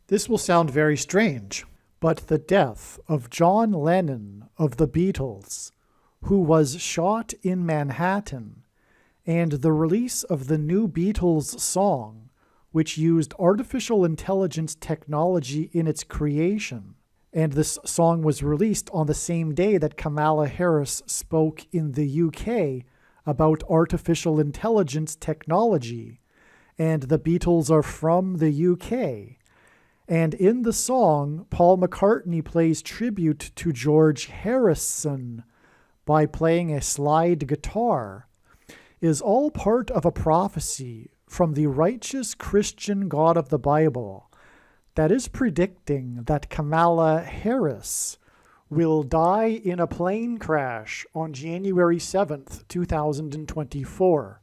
This will sound very strange, but the death of John Lennon of the Beatles, who was shot in Manhattan, and the release of the new Beatles song, which used artificial intelligence technology in its creation, and this song was released on the same day that Kamala Harris spoke in the UK about artificial intelligence technology, and the Beatles are from the UK. And in the song, Paul McCartney plays tribute to George Harrison by playing a slide guitar, is all part of a prophecy from the righteous Christian God of the Bible that is predicting that Kamala Harris will die in a plane crash on January 7th, 2024.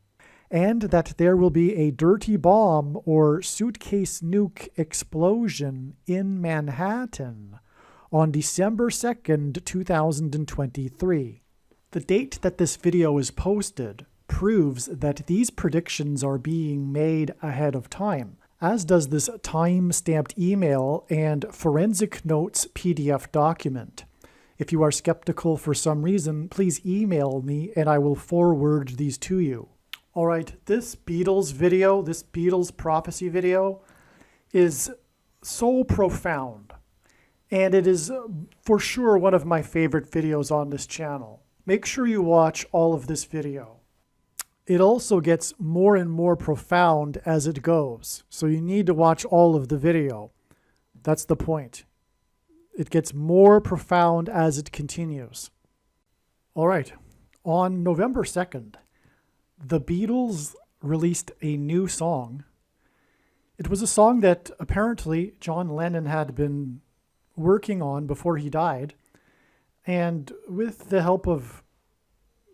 And that there will be a dirty bomb or suitcase nuke explosion in Manhattan on December 2nd, 2023. The date that this video is posted proves that these predictions are being made ahead of time, as does this time-stamped email and forensic notes PDF document. If you are skeptical for some reason, please email me and I will forward these to you. All right, this Beatles video, this Beatles prophecy video is so profound, and it is for sure one of my favorite videos on this channel. Make sure you watch all of this video. It also gets more and more profound as it goes, so you need to watch all of the video. That's the point. It gets more profound as it continues. All right, on November 2nd, the Beatles released a new song. It was a song that apparently John Lennon had been working on before he died. And with the help of,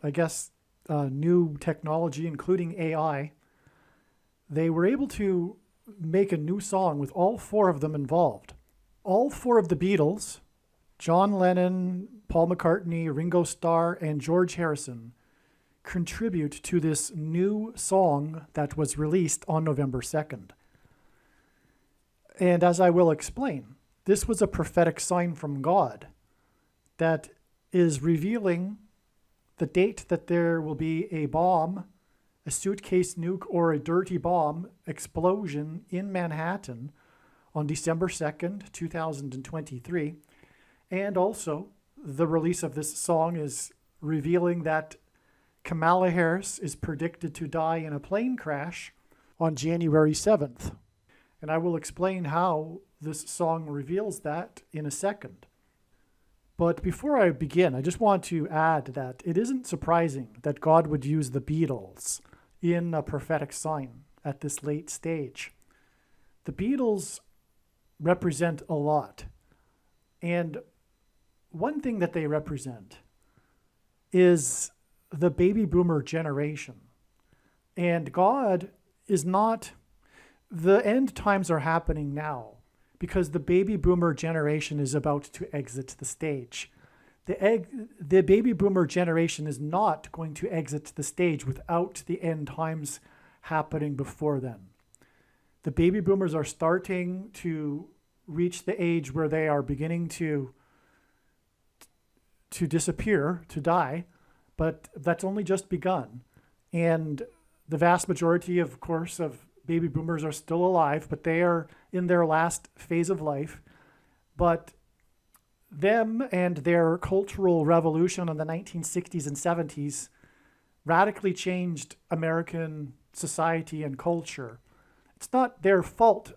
I guess, new technology, including AI, they were able to make a new song with all four of them involved. All four of the Beatles, John Lennon, Paul McCartney, Ringo Starr, and George Harrison, contribute to this new song that was released on November 2nd. And as I will explain, this was a prophetic sign from God that is revealing the date that there will be a bomb, a suitcase nuke, or a dirty bomb explosion in Manhattan on December 2nd, 2023. And also, the release of this song is revealing that Kamala Harris is predicted to die in a plane crash on January 7th. And I will explain how this song reveals that in a second. But before I begin, I just want to add that it isn't surprising that God would use the Beatles in a prophetic sign at this late stage. The Beatles represent a lot. And one thing that they represent is the baby boomer generation. And God is not, the end times are happening now because the baby boomer generation is about to exit the stage. The baby boomer generation is not going to exit the stage without the end times happening before then. The baby boomers are starting to reach the age where they are beginning to disappear, to die, but that's only just begun. And the vast majority, of course, of baby boomers are still alive, but they are in their last phase of life. But them and their cultural revolution in the 1960s and 70s radically changed American society and culture. It's not their fault.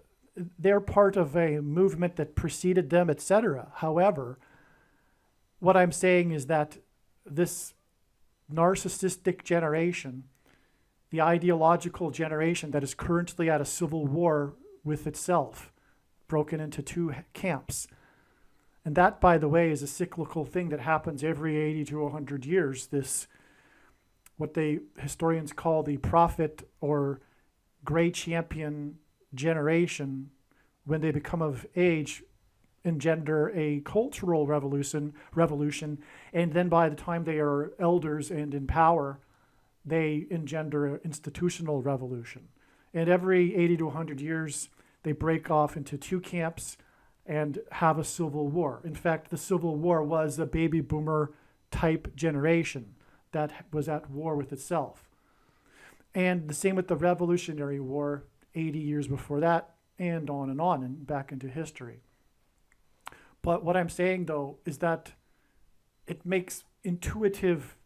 They're part of a movement that preceded them, etc. However, what I'm saying is that this narcissistic generation, the ideological generation that is currently at a civil war with itself, broken into two camps. And that, by the way, is a cyclical thing that happens every 80 to 100 years. This, what historians call the prophet or gray champion generation, when they become of age, engender a cultural revolution, and then by the time they are elders and in power, they engender an institutional revolution. And every 80 to 100 years, they break off into two camps and have a civil war. In fact, the Civil War was a baby boomer type generation that was at war with itself. And the same with the Revolutionary War 80 years before that, and on and back into history. But what I'm saying, though, is that it makes intuitive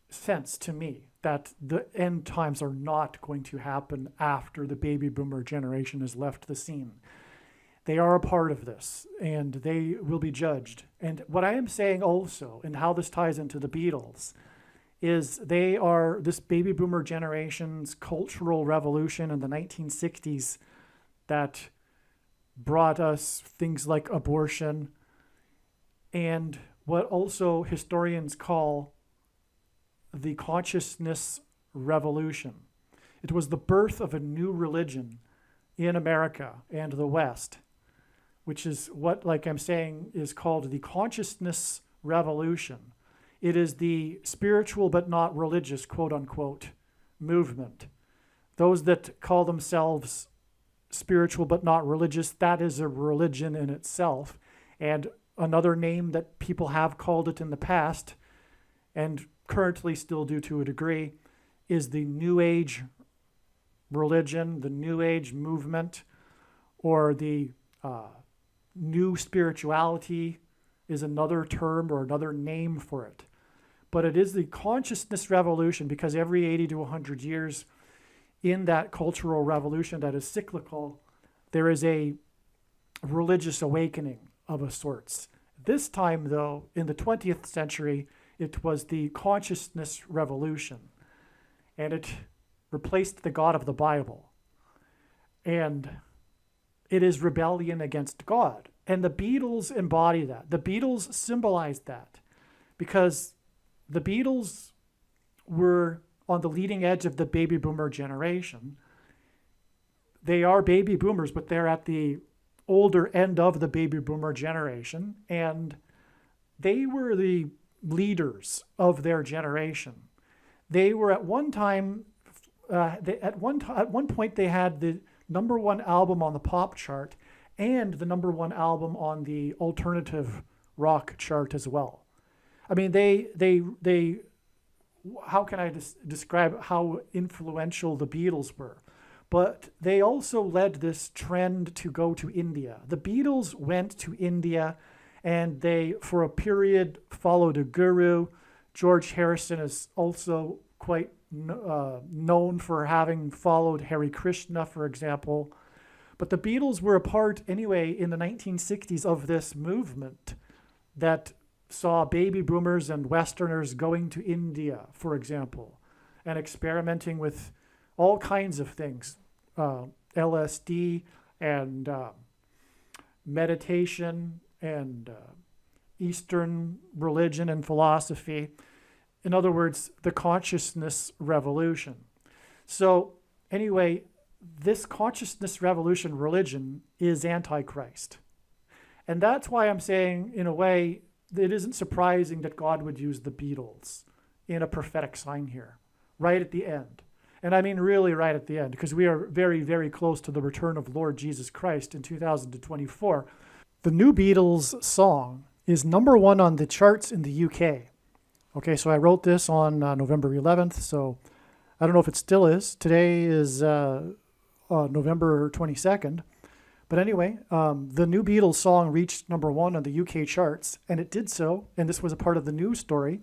sense to me that the end times are not going to happen after the baby boomer generation has left the scene. They are a part of this, and they will be judged. And what I am saying also, and how this ties into the Beatles, is they are this baby boomer generation's cultural revolution in the 1960s that brought us things like abortion and what also historians call the consciousness revolution. It was the birth of a new religion in America and the West, which is what, like I'm saying, is called the consciousness revolution. It is the spiritual but not religious, quote unquote, movement. Those that call themselves spiritual but not religious, that is a religion in itself. And another name that people have called it in the past, and currently still do to a degree, is the New Age religion, the New Age movement, or the new spirituality is another term or another name for it. But it is the consciousness revolution, because every 80 to 100 years in that cultural revolution that is cyclical, there is a religious awakening of a sorts. This time, though, in the 20th century, it was the consciousness revolution, and it replaced the God of the Bible. And it is rebellion against God. And the Beatles embody that. The Beatles symbolized that, because the Beatles were on the leading edge of the baby boomer generation. They are baby boomers, but they're at the older end of the baby boomer generation, and they were the leaders of their generation. They were at one time, at one point they had the number one album on the pop chart and the number one album on the alternative rock chart as well. I mean, they how can I describe how influential the Beatles were? But they also led this trend to go to India. The Beatles went to India, and they, for a period, followed a guru. George Harrison is also quite known for having followed Hare Krishna, for example. But the Beatles were a part, anyway, in the 1960s of this movement that saw baby boomers and Westerners going to India, for example, and experimenting with all kinds of things, LSD and meditation and Eastern religion and philosophy. In other words, the consciousness revolution. So anyway, this consciousness revolution religion is Antichrist. And that's why I'm saying, in a way, it isn't surprising that God would use the Beatles in a prophetic sign here, right at the end. And I mean really right at the end, because we are very, very close to the return of Lord Jesus Christ in 2024. The new Beatles song is number one on the charts in the UK. Okay, so I wrote this on November 11th, so I don't know if it still is. Today is November 22nd. But anyway, the new Beatles song reached number one on the UK charts, and it did so, and this was a part of the news story,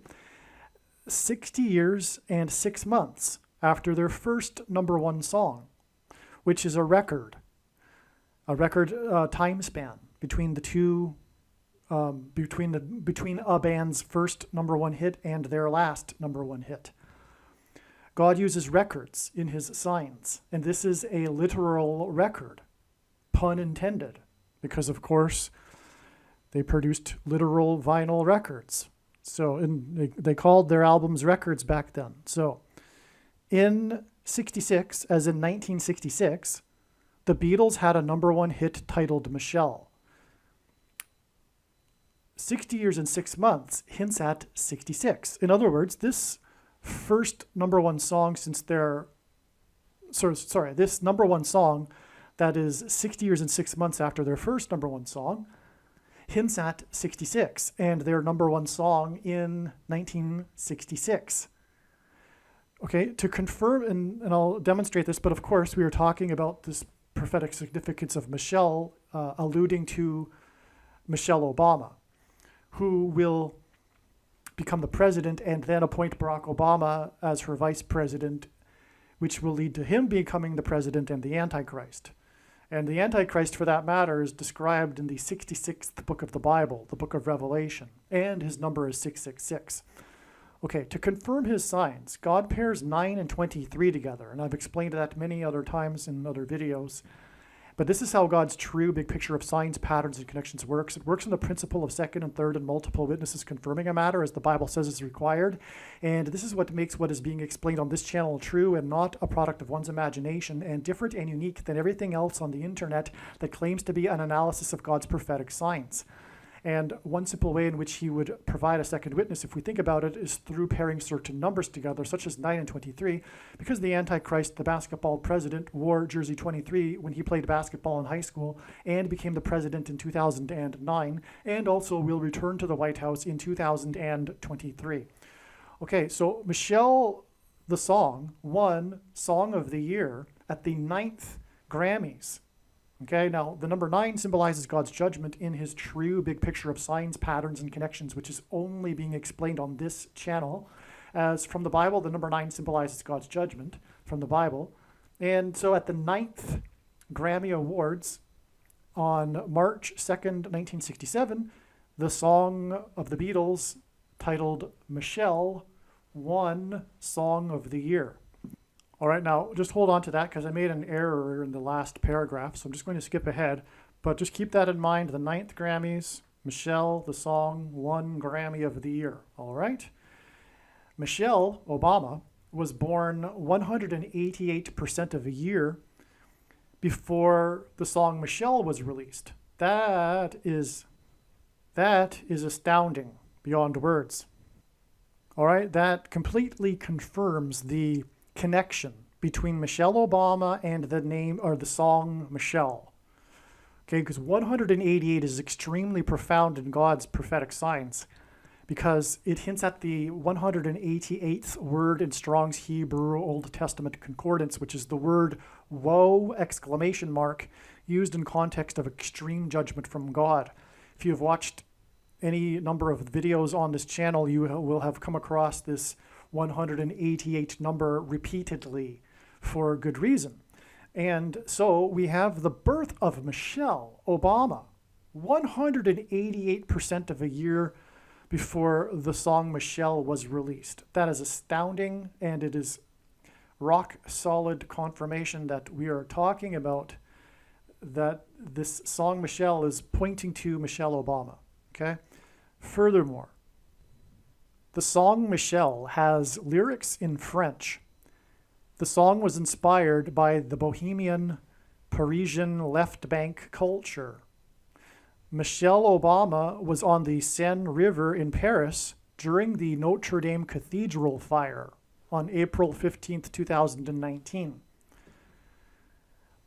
60 years and 6 months after their first number one song, which is a record time span between the two, between a band's first number one hit and their last number one hit. God uses records in his signs, and this is a literal record, pun intended, because of course they produced literal vinyl records. So, and they called their albums records back then. So in 66, as in 1966, the Beatles had a number one hit titled Michelle. 60 years and 6 months hints at 66. In other words, this first number one song since their this number one song that is 60 years and 6 months after their first number one song hints at 66 and their number one song in 1966. Okay, to confirm, and I'll demonstrate this, but of course we are talking about this prophetic significance of Michelle, alluding to Michelle Obama, who will become the president and then appoint Barack Obama as her vice president, which will lead to him becoming the president and the Antichrist. And the Antichrist, for that matter, is described in the 66th book of the Bible, the book of Revelation, and his number is 666. Okay, to confirm his signs, God pairs 9 and 23 together, and I've explained that many other times in other videos. But this is how God's true big picture of signs, patterns, and connections works. It works on the principle of second and third and multiple witnesses confirming a matter as the Bible says is required. And this is what makes what is being explained on this channel true and not a product of one's imagination, and different and unique than everything else on the internet that claims to be an analysis of God's prophetic signs. And one simple way in which he would provide a second witness, if we think about it, is through pairing certain numbers together, such as 9 and 23, because the Antichrist, the basketball president, wore jersey 23 when he played basketball in high school and became the president in 2009, and also will return to the White House in 2023. Okay, so Michelle, the song, won Song of the Year at the 9th Grammys. Okay, now the number 9 symbolizes God's judgment in his true big picture of signs, patterns, and connections, which is only being explained on this channel. As from the Bible, the number 9 symbolizes God's judgment from the Bible. And so at the 9th Grammy Awards on March 2nd, 1967, the song of the Beatles titled Michelle won Song of the Year. All right, now just hold on to that because I made an error in the last paragraph, so I'm just going to skip ahead. But just keep that in mind, the 9th Grammys, Michelle, the song, won Grammy of the Year. All right? Michelle Obama was born 188% of a year before the song Michelle was released. That is astounding beyond words. All right, that completely confirms the connection between Michelle Obama and the name or the song Michelle. Okay, because 188 is extremely profound in God's prophetic signs because it hints at the 188th word in Strong's Hebrew Old Testament Concordance, which is the word woe exclamation mark used in context of extreme judgment from God. If you've watched any number of videos on this channel, you will have come across this 188 number repeatedly for good reason. And so we have the birth of Michelle Obama, 188% of a year before the song Michelle was released. That is astounding, and it is rock solid confirmation that we are talking about that this song Michelle is pointing to Michelle Obama. Okay? Furthermore, the song Michelle has lyrics in French. The song was inspired by the Bohemian Parisian left bank culture. Michelle Obama was on the Seine River in Paris during the Notre Dame Cathedral fire on April 15th, 2019.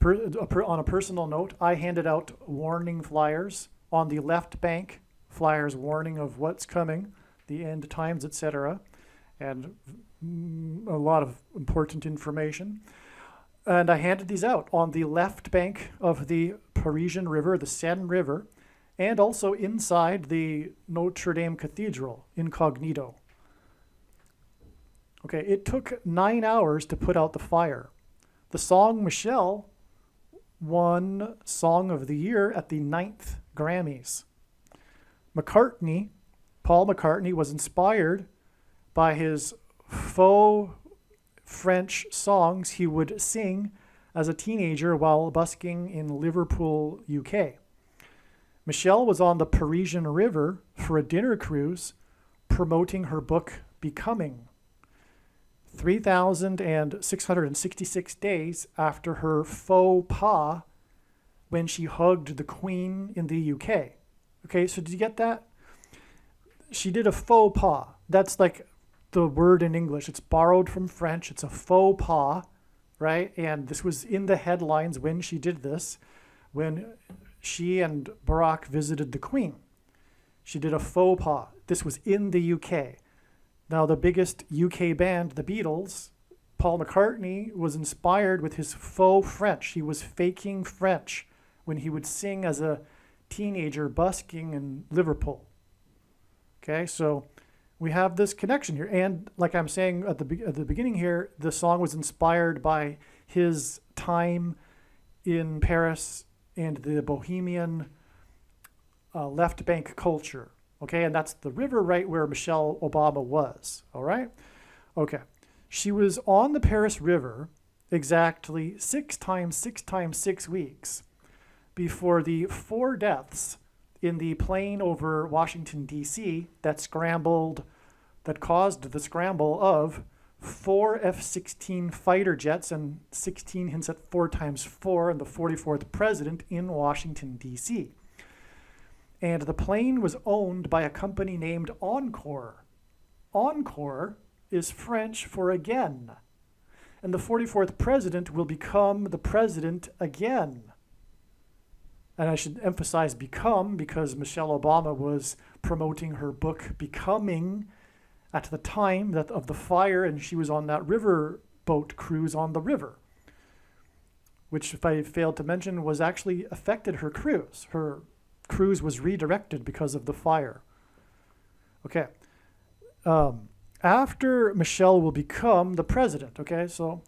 On a personal note, I handed out warning flyers on the left bank, flyers warning of what's coming, the end times, etc., and a lot of important information. And I handed these out on the left bank of the Parisian River, the Seine River, and also inside the Notre Dame Cathedral, incognito. Okay, it took 9 hours to put out the fire. The song Michelle won Song of the Year at the 9th Grammys. Paul McCartney was inspired by his faux French songs he would sing as a teenager while busking in Liverpool, UK. Michelle was on the Parisian River for a dinner cruise promoting her book Becoming, 3,666 days after her faux pas when she hugged the Queen in the UK. Okay, so did you get that? She did a faux pas. That's like the word in English. It's borrowed from French. It's a faux pas. right? And this was in the headlines when she did this, when she and Barack visited the Queen. She did a faux pas. This was in the UK. Now, the biggest UK band, the Beatles, Paul McCartney, was inspired with his faux French. He was faking French when he would sing as a teenager busking in Liverpool. Okay, so we have this connection here. And like I'm saying at the beginning here, the song was inspired by his time in Paris and the Bohemian left bank culture. Okay, and that's the river right where Michelle Obama was. All right? Okay. She was on the Paris River exactly 6 times 6 weeks before the 4 deaths in the plane over Washington, D.C. that caused the scramble of 4 F-16 fighter jets and 16 hints at 4 times 4 and the 44th president in Washington, D.C. And the plane was owned by a company named Encore. Encore is French for again. And the 44th president will become the president again. And I should emphasize become because Michelle Obama was promoting her book Becoming at the time of the fire, and she was on that river boat cruise on the river, which, if I failed to mention, was actually affected her cruise. Her cruise was redirected because of the fire. Okay. After Michelle will become the president, okay, so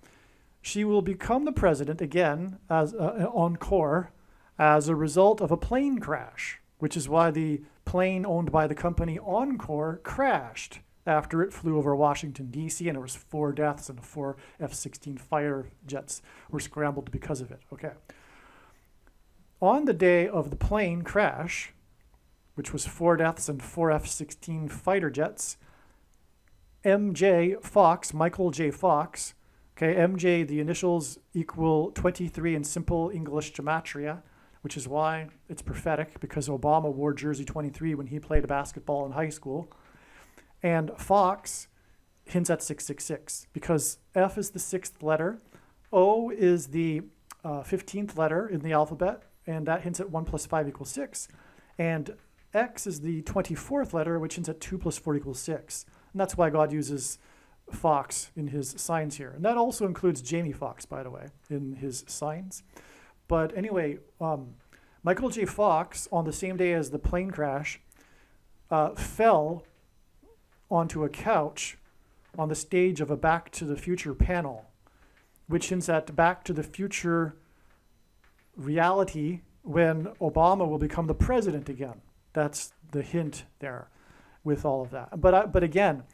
she will become the president again as Encore as a result of a plane crash, which is why the plane owned by the company Encore crashed after it flew over Washington, D.C., and there was 4 deaths and 4 F-16 fighter jets were scrambled because of it. Okay. On the day of the plane crash, which was 4 deaths and 4 F-16 fighter jets, MJ Fox, Michael J. Fox, okay, MJ, the initials equal 23 in simple English gematria, which is why it's prophetic, because Obama wore jersey 23 when he played basketball in high school. And Fox hints at 666, because F is the 6th letter, O is the 15th letter in the alphabet, and that hints at 1 plus 5 equals 6. And X is the 24th letter, which hints at 2 plus 4 equals 6. And that's why God uses Fox in his signs here. And that also includes Jamie Foxx, by the way, in his signs. But anyway, Michael J. Fox, on the same day as the plane crash, fell onto a couch on the stage of a Back to the Future panel, which hints at Back to the Future reality when Obama will become the president again. That's the hint there with all of that. But again,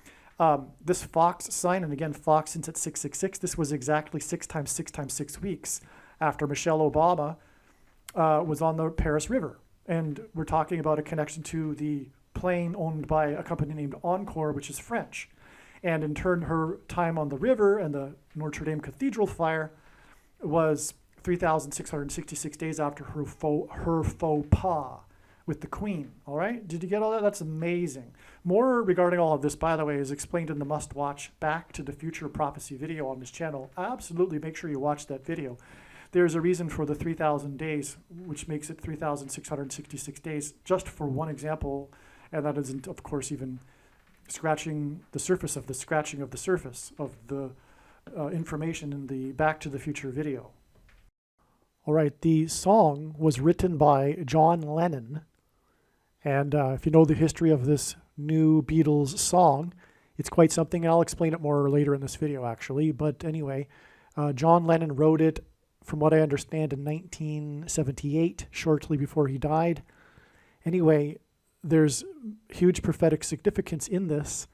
this Fox sign, and again, Fox hints at 666, this was exactly 6 times 6 weeks after Michelle Obama was on the Paris River. And we're talking about a connection to the plane owned by a company named Encore, which is French. And in turn, her time on the river and the Notre Dame Cathedral fire was 3,666 days after her faux pas with the Queen. All right? Did you get all that? That's amazing. More regarding all of this, by the way, is explained in the must-watch Back to the Future Prophecy video on this channel. Absolutely make sure you watch that video. There's a reason for the 3,000 days, which makes it 3,666 days, just for one example, and that isn't, of course, even scratching the surface of the scratching of the surface of the information in the Back to the Future video. All right, the song was written by John Lennon, and if you know the history of this new Beatles song, it's quite something. I'll explain it more later in this video, actually. But anyway, John Lennon wrote it, from what I understand, in 1978, shortly before he died. Anyway, there's huge prophetic significance in this,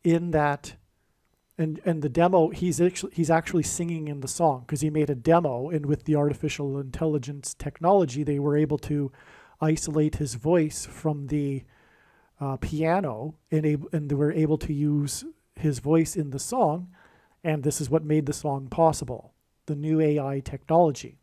in that, and the demo, he's actually singing in the song, because he made a demo, and with the artificial intelligence technology, they were able to isolate his voice from the piano, and they were able to use his voice in the song, and this is what made the song possible, the new AI technology.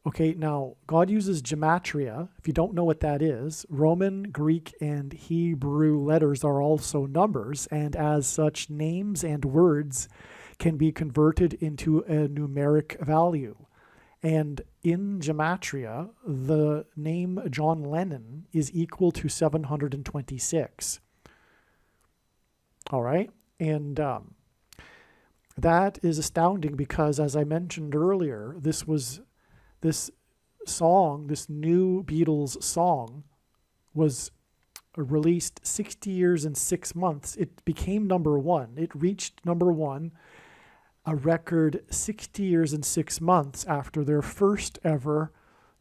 Okay, now, God uses gematria. If you don't know what that is, Roman, Greek, and Hebrew letters are also numbers, and as such, names and words can be converted into a numeric value. And in gematria, the name John Lennon is equal to 726. All right? And that is astounding because, as I mentioned earlier, this song, this new Beatles song, was released 60 years and 6 months. It became number one. It reached number one, a record 60 years and 6 months after their first ever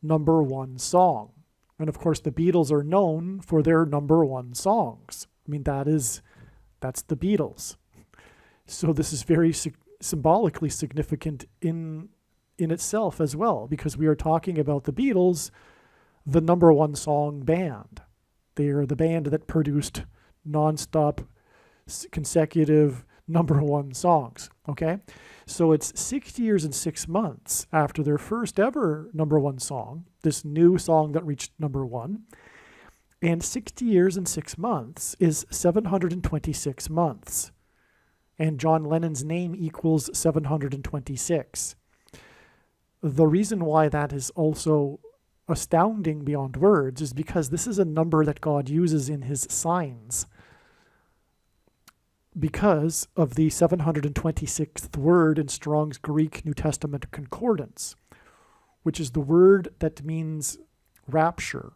number one song. And of course, the Beatles are known for their number one songs. I mean, that's the Beatles. So this is very symbolically significant in itself as well, because we are talking about the Beatles, the number one song band. They are the band that produced nonstop, consecutive number one songs. Okay? So it's 60 years and 6 months after their first ever number one song, this new song that reached number one. And 60 years and 6 months is 726 months. And John Lennon's name equals 726. The reason why that is also astounding beyond words is because this is a number that God uses in his signs. Because of the 726th word in Strong's Greek New Testament Concordance, which is the word that means rapture.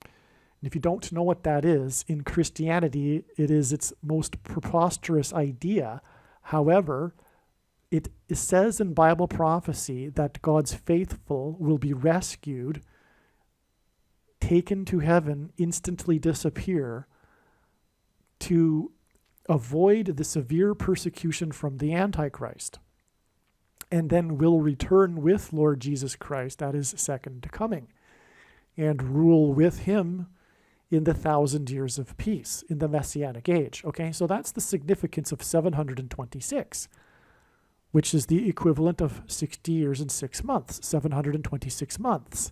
And if you don't know what that is, in Christianity, it is its most preposterous idea. However, it says in Bible prophecy that God's faithful will be rescued, taken to heaven, instantly disappear, to avoid the severe persecution from the Antichrist, and then will return with Lord Jesus Christ at his second coming, and rule with him in the 1,000 years of peace, in the Messianic age. Okay, so that's the significance of 726, which is the equivalent of 60 years and 6 months, 726 months.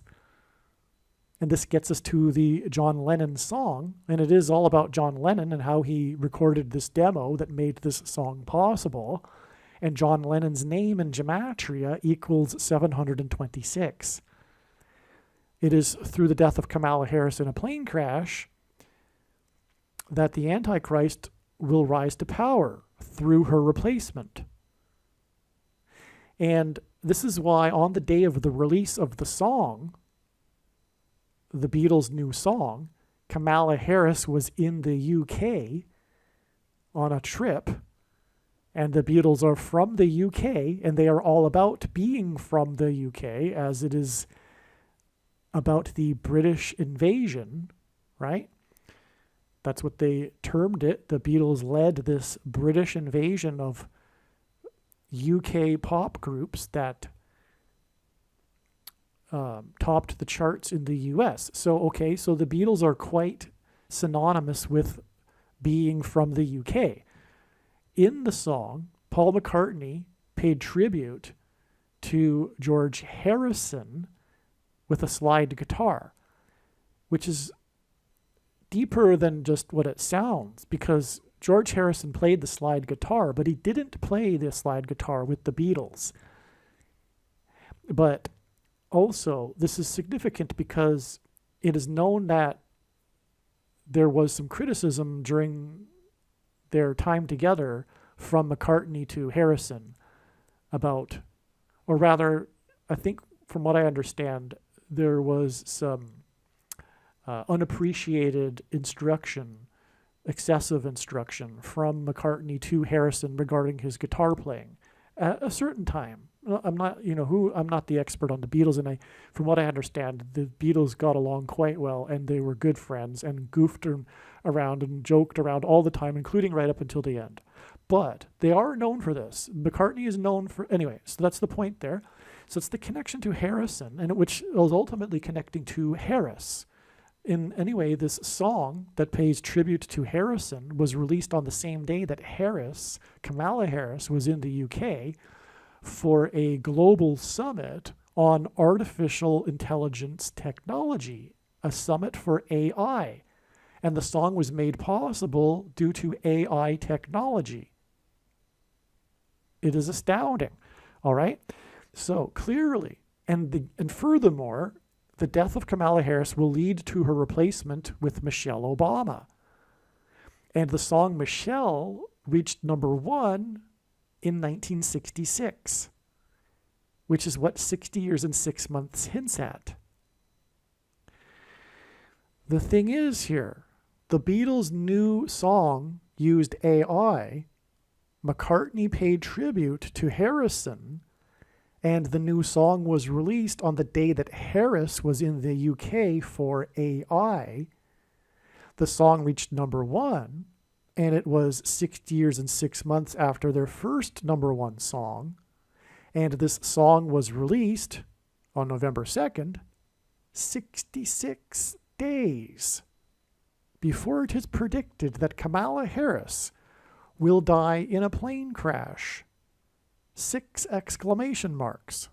And this gets us to the John Lennon song, and it is all about John Lennon and how he recorded this demo that made this song possible. And John Lennon's name in gematria equals 726. It is through the death of Kamala Harris in a plane crash that the Antichrist will rise to power through her replacement. And this is why on the day of the release of the song, the Beatles' new song, Kamala Harris was in the UK on a trip, and the Beatles are from the UK, and they are all about being from the UK, as it is about the British invasion, right? That's what they termed it. The Beatles led this British invasion of UK pop groups that topped the charts in the US. So the Beatles are quite synonymous with being from the UK. In the song, Paul McCartney paid tribute to George Harrison with a slide guitar, which is deeper than just what it sounds, because George Harrison played the slide guitar, but he didn't play the slide guitar with the Beatles. But also, this is significant because it is known that there was some criticism during their time together from McCartney to Harrison about, or rather, I think from what I understand, there was some unappreciated instruction, excessive instruction from McCartney to Harrison regarding his guitar playing at a certain time. I'm not the expert on the Beatles, and from what I understand, the Beatles got along quite well, and they were good friends and goofed around and joked around all the time, including right up until the end. But they are known for this. McCartney is known for, anyway, so that's the point there. So it's the connection to Harrison, and which was ultimately connecting to Harris. Anyway, this song that pays tribute to Harrison was released on the same day that Kamala Harris, was in the UK for a global summit on artificial intelligence technology, a summit for AI. And the song was made possible due to AI technology. It is astounding. All right. So clearly, and furthermore, the death of Kamala Harris will lead to her replacement with Michelle Obama. And the song Michelle reached number one in 1966, which is what 60 years and 6 months hints at. The thing is here, the Beatles' new song used AI. McCartney paid tribute to Harrison, and the new song was released on the day that Harris was in the UK for AI. The song reached number one, and it was 60 years and 6 months after their first number one song. And this song was released on November 2nd, 66 days before it is predicted that Kamala Harris will die in a plane crash. 6 exclamation marks.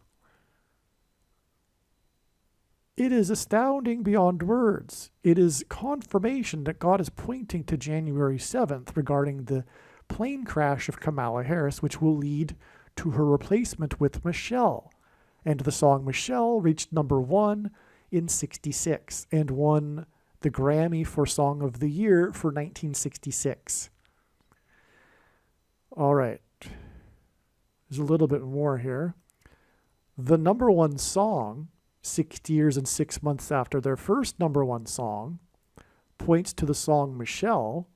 It is astounding beyond words. It is confirmation that God is pointing to January 7th regarding the plane crash of Kamala Harris, which will lead to her replacement with Michelle. And the song Michelle reached number one in 66 and won the Grammy for Song of the Year for 1966. All right. There's a little bit more here. The number one song, 60 years and 6 months after their first number one song, points to the song Michelle,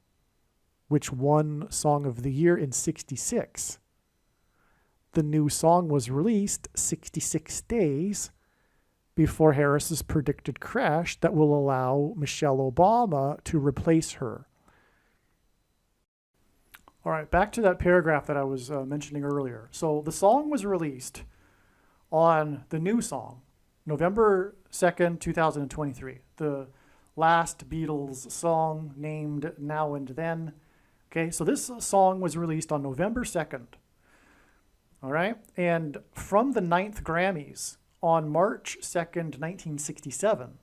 which won Song of the Year in 66. The new song was released 66 days before Harris's predicted crash that will allow Michelle Obama to replace her. All right, back to that paragraph that I was mentioning earlier. So the song was released on the new song, November 2nd, 2023. The last Beatles song named Now and Then. Okay, so this song was released on November 2nd. All right, and from the 9th Grammys on March 2nd, 1967,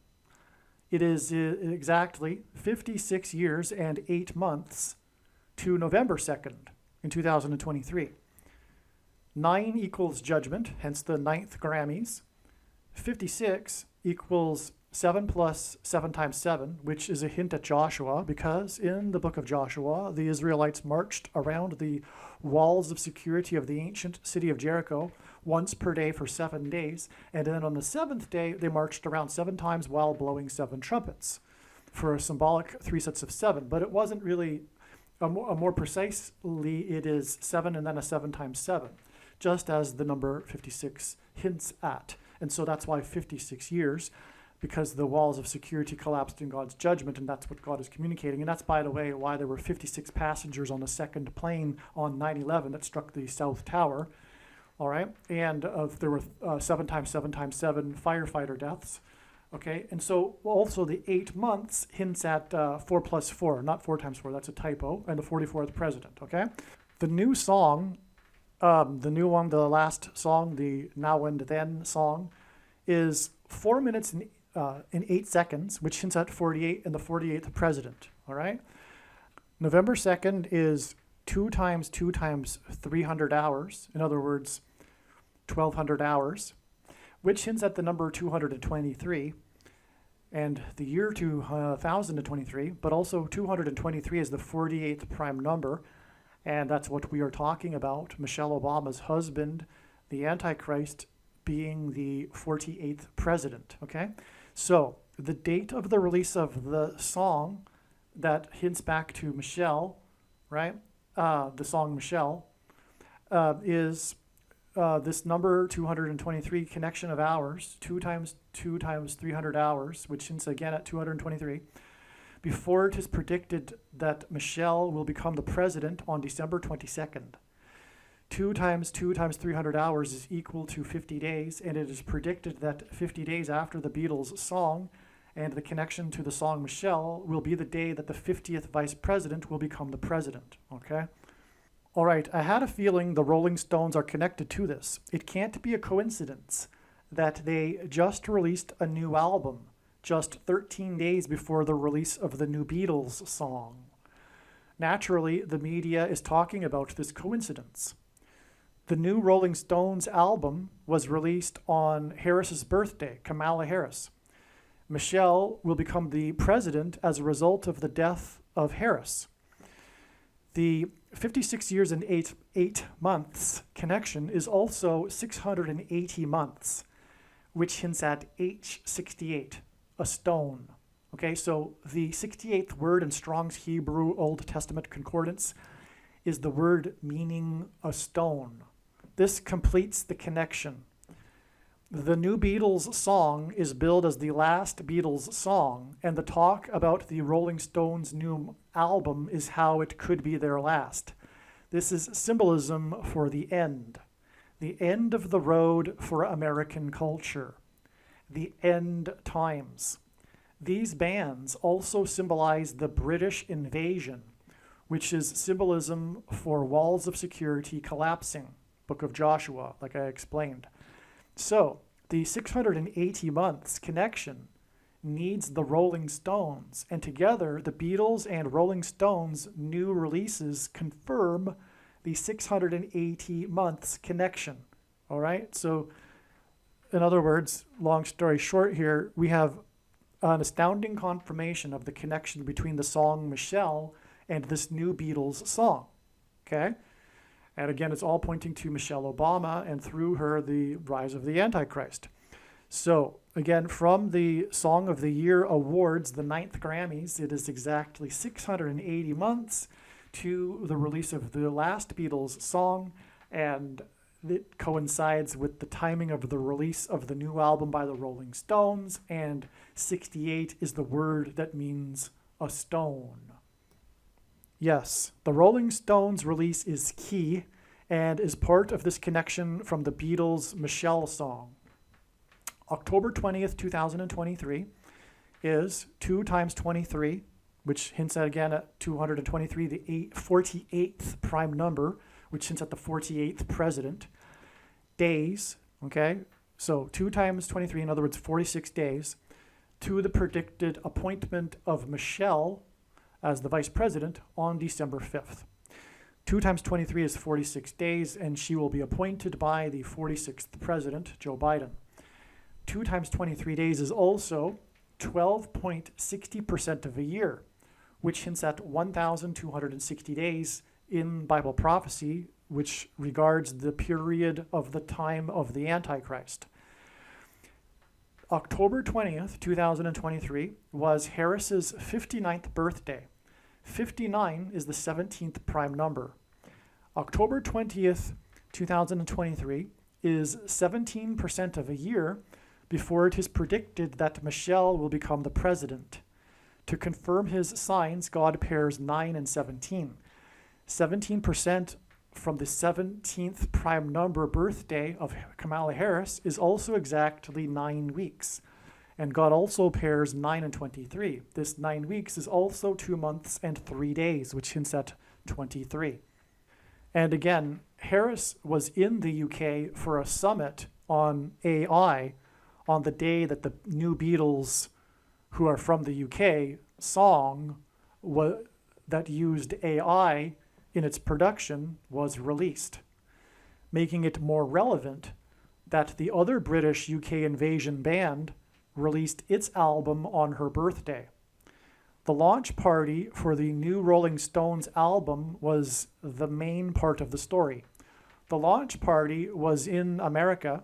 it is exactly 56 years and 8 months to November 2nd in 2023. 9 equals judgment, hence the 9th Grammys. 56 equals 7 plus 7 times 7, which is a hint at Joshua, because in the book of Joshua, the Israelites marched around the walls of security of the ancient city of Jericho once per day for 7 days. And then on the 7th day, they marched around 7 times while blowing 7 trumpets for a symbolic 3 sets of 7. But it wasn't really, more precisely, it is 7 and then a 7 times 7, just as the number 56 hints at. And so that's why 56 years, because the walls of security collapsed in God's judgment, and that's what God is communicating. And that's, by the way, why there were 56 passengers on the second plane on 9/11 that struck the South Tower. All right, and there were 7 times 7 times 7 firefighter deaths. Okay, and so also the 8 months hints at 4 plus 4, not 4 times 4, that's a typo, and the 44th president. Okay, the new song, the new one, the last song, the Now and Then song, is 4 minutes in 8 seconds, which hints at 48 and the 48th president. All right, November 2nd is 2 times 2 times 300 hours. In other words, 1,200 hours, which hints at the number 223 and the year 2023, but also 223 is the 48th prime number, and that's what we are talking about. Michelle Obama's husband, the Antichrist, being the 48th president. Okay, so the date of the release of the song that hints back to Michelle, right? The song Michelle is this number 223 connection of hours, 2 times 2 times 300 hours, which hints again at 223, before it is predicted that Michelle will become the president on December 22nd. 2 times 2 times 300 hours is equal to 50 days, and it is predicted that 50 days after the Beatles song and the connection to the song Michelle will be the day that the 50th vice president will become the president. Okay? All right, I had a feeling the Rolling Stones are connected to this. It can't be a coincidence that they just released a new album just 13 days before the release of the new Beatles song. Naturally, the media is talking about this coincidence. The new Rolling Stones album was released on Harris's birthday, Kamala Harris. Michelle will become the president as a result of the death of Harris. The 56 years and 8 months connection is also 680 months, which hints at H68, a stone. Okay, so the 68th word in Strong's Hebrew Old Testament Concordance is the word meaning a stone. This completes the connection. The new Beatles song is billed as the last Beatles song, and the talk about the Rolling Stones' new album is how it could be their last. This is symbolism for the end of the road for American culture, the end times. These bands also symbolize the British invasion, which is symbolism for walls of security collapsing, Book of Joshua, like I explained. So the 680 months connection needs the Rolling Stones, and together the Beatles and Rolling Stones' new releases confirm the 680 months connection. All right, so in other words, long story short here, we have an astounding confirmation of the connection between the song Michelle and this new Beatles song, okay? And again, it's all pointing to Michelle Obama, and through her, the rise of the Antichrist. So again, from the Song of the Year Awards, the 9th Grammys, it is exactly 680 months to the release of the last Beatles song, and it coincides with the timing of the release of the new album by the Rolling Stones, and 68 is the word that means a stone. Yes, the Rolling Stones release is key and is part of this connection from the Beatles' Michelle song. October 20th, 2023 is 2 times 23, which hints at, again, at 223, the 48th prime number, which hints at the 48th president. Days, okay? So 2 times 23, in other words, 46 days, to the predicted appointment of Michelle as the vice president on December 5th. 2 times 23 is 46 days, and she will be appointed by the 46th president, Joe Biden. 2 times 23 days is also 12.60% of a year, which hints at 1,260 days in Bible prophecy, which regards the period of the time of the Antichrist. October 20th, 2023 was Harris's 59th birthday. 59 is the 17th prime number. October 20th, 2023 is 17% of a year before it is predicted that Michelle will become the president. To confirm his signs, God pairs 9 and 17. 17% from the 17th prime number birthday of Kamala Harris is also exactly 9 weeks. And God also pairs 9 and 23. This 9 weeks is also 2 months and 3 days, which hints at 23. And again, Harris was in the UK for a summit on AI on the day that the new Beatles, who are from the UK, song that used AI in its production was released, making it more relevant that the other British UK invasion band released its album on her birthday. The launch party for the new Rolling Stones album was the main part of the story. The launch party was in America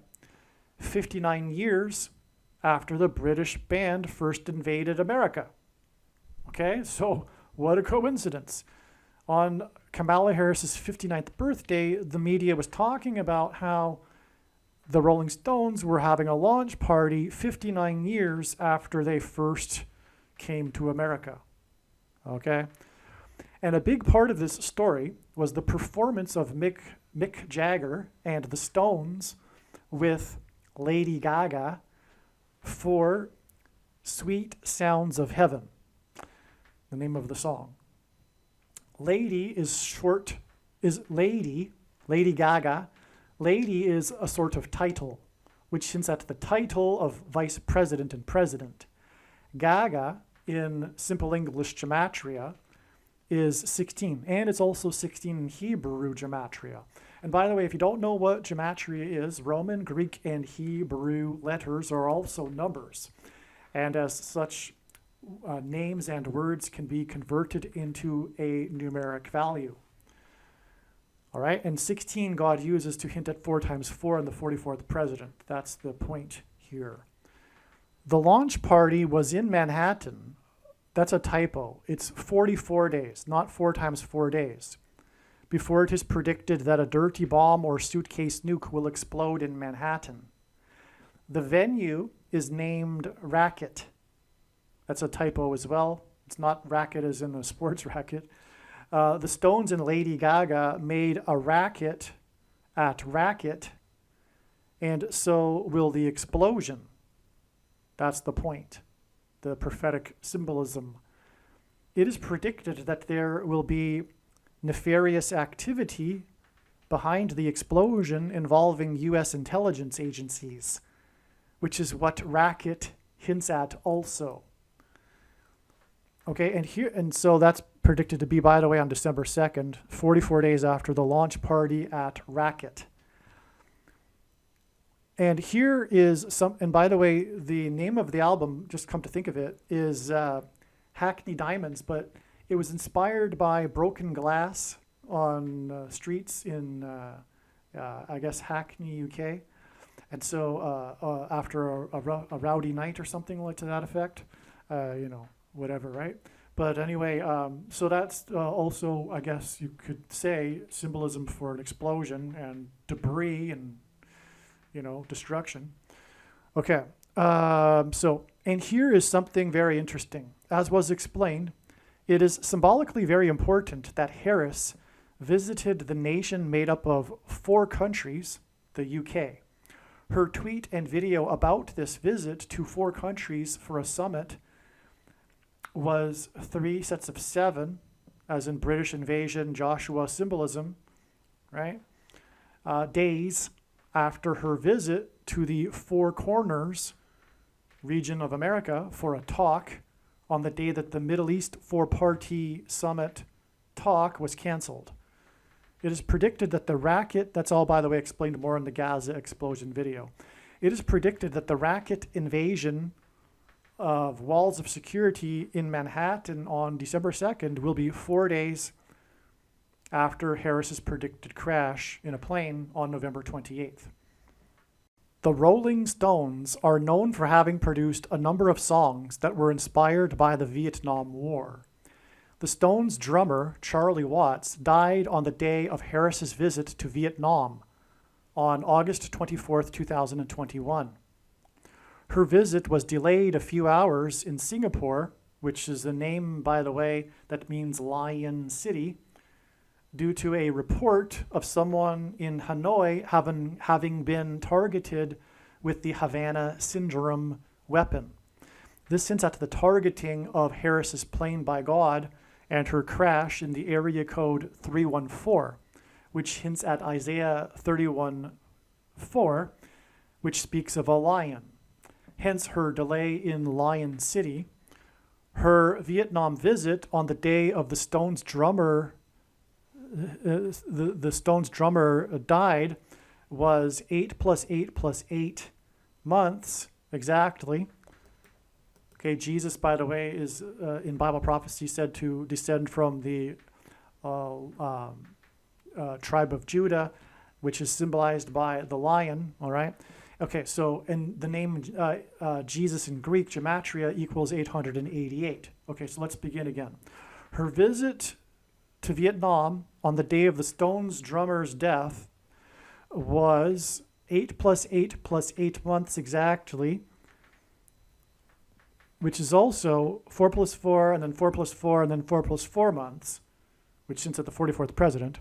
59 years after the British band first invaded America. Okay, so what a coincidence. On Kamala Harris's 59th birthday, the media was talking about how the Rolling Stones were having a launch party 59 years after they first came to America. Okay? And a big part of this story was the performance of Mick Jagger and the Stones with Lady Gaga for Sweet Sounds of Heaven, the name of the song. Lady Gaga. Lady is a sort of title, which hints at the title of vice president and president. Gaga, in Simple English Gematria, is 16, and it's also 16 in Hebrew Gematria. And by the way, if you don't know what gematria is, Roman, Greek, and Hebrew letters are also numbers. And as such, names and words can be converted into a numeric value. All right, and 16 God uses to hint at 4 times 4 and the 44th president. That's the point here. The launch party was in Manhattan. That's a typo. It's 44 days, not 4 times 4 days, before it is predicted that a dirty bomb or suitcase nuke will explode in Manhattan. The venue is named Racket. That's a typo as well. It's not racket as in a sports racket. The Stones and Lady Gaga made a racket at Racket, and so will the explosion. That's the point, the prophetic symbolism. It is predicted that there will be nefarious activity behind the explosion involving U.S. intelligence agencies, which is what Racket hints at also. Okay, and so that's predicted to be, by the way, on December 2nd, 44 days after the launch party at Racket. And here is some, and by the way, the name of the album, just come to think of it, is Hackney Diamonds, but it was inspired by broken glass on streets in, I guess, Hackney, UK. And so after a rowdy night or something like to that effect, whatever, right? But anyway, so that's also, I guess you could say, symbolism for an explosion and debris and, destruction. Okay, and here is something very interesting. As was explained, it is symbolically very important that Harris visited the nation made up of 4 countries, the UK. Her tweet and video about this visit to 4 countries for a summit was 3 sets of 7, as in British invasion, Joshua symbolism, right? Days after her visit to the Four Corners region of America for a talk on the day that the Middle East 4-party summit talk was canceled. It is predicted that the racket, that's all, by the way, explained more in the Gaza explosion video. It is predicted that the racket invasion of walls of security in Manhattan on December 2nd will be 4 days after Harris's predicted crash in a plane on November 28th. The Rolling Stones are known for having produced a number of songs that were inspired by the Vietnam War. The Stones' drummer, Charlie Watts, died on the day of Harris's visit to Vietnam on August 24, 2021. Her visit was delayed a few hours in Singapore, which is a name, by the way, that means Lion City, due to a report of someone in Hanoi having been targeted with the Havana Syndrome weapon. This hints at the targeting of Harris's plane by God and her crash in the area code 314, which hints at Isaiah 31:4, which speaks of a lion. Hence her delay in Lion City. Her Vietnam visit on the day of the Stones drummer the Stones drummer died was 8 + 8 + 8 months exactly. Okay, Jesus, by the way, is in Bible prophecy said to descend from the tribe of Judah, which is symbolized by the lion. All right. Okay, so and the name Jesus in Greek gematria equals 888. Okay, so let's begin again. Her visit to Vietnam on the day of the Stones drummer's death was 8 + 8 + 8 months exactly, which is also 4 + 4 and then 4 + 4 and then 4 + 4 months, which hints at the 44th president,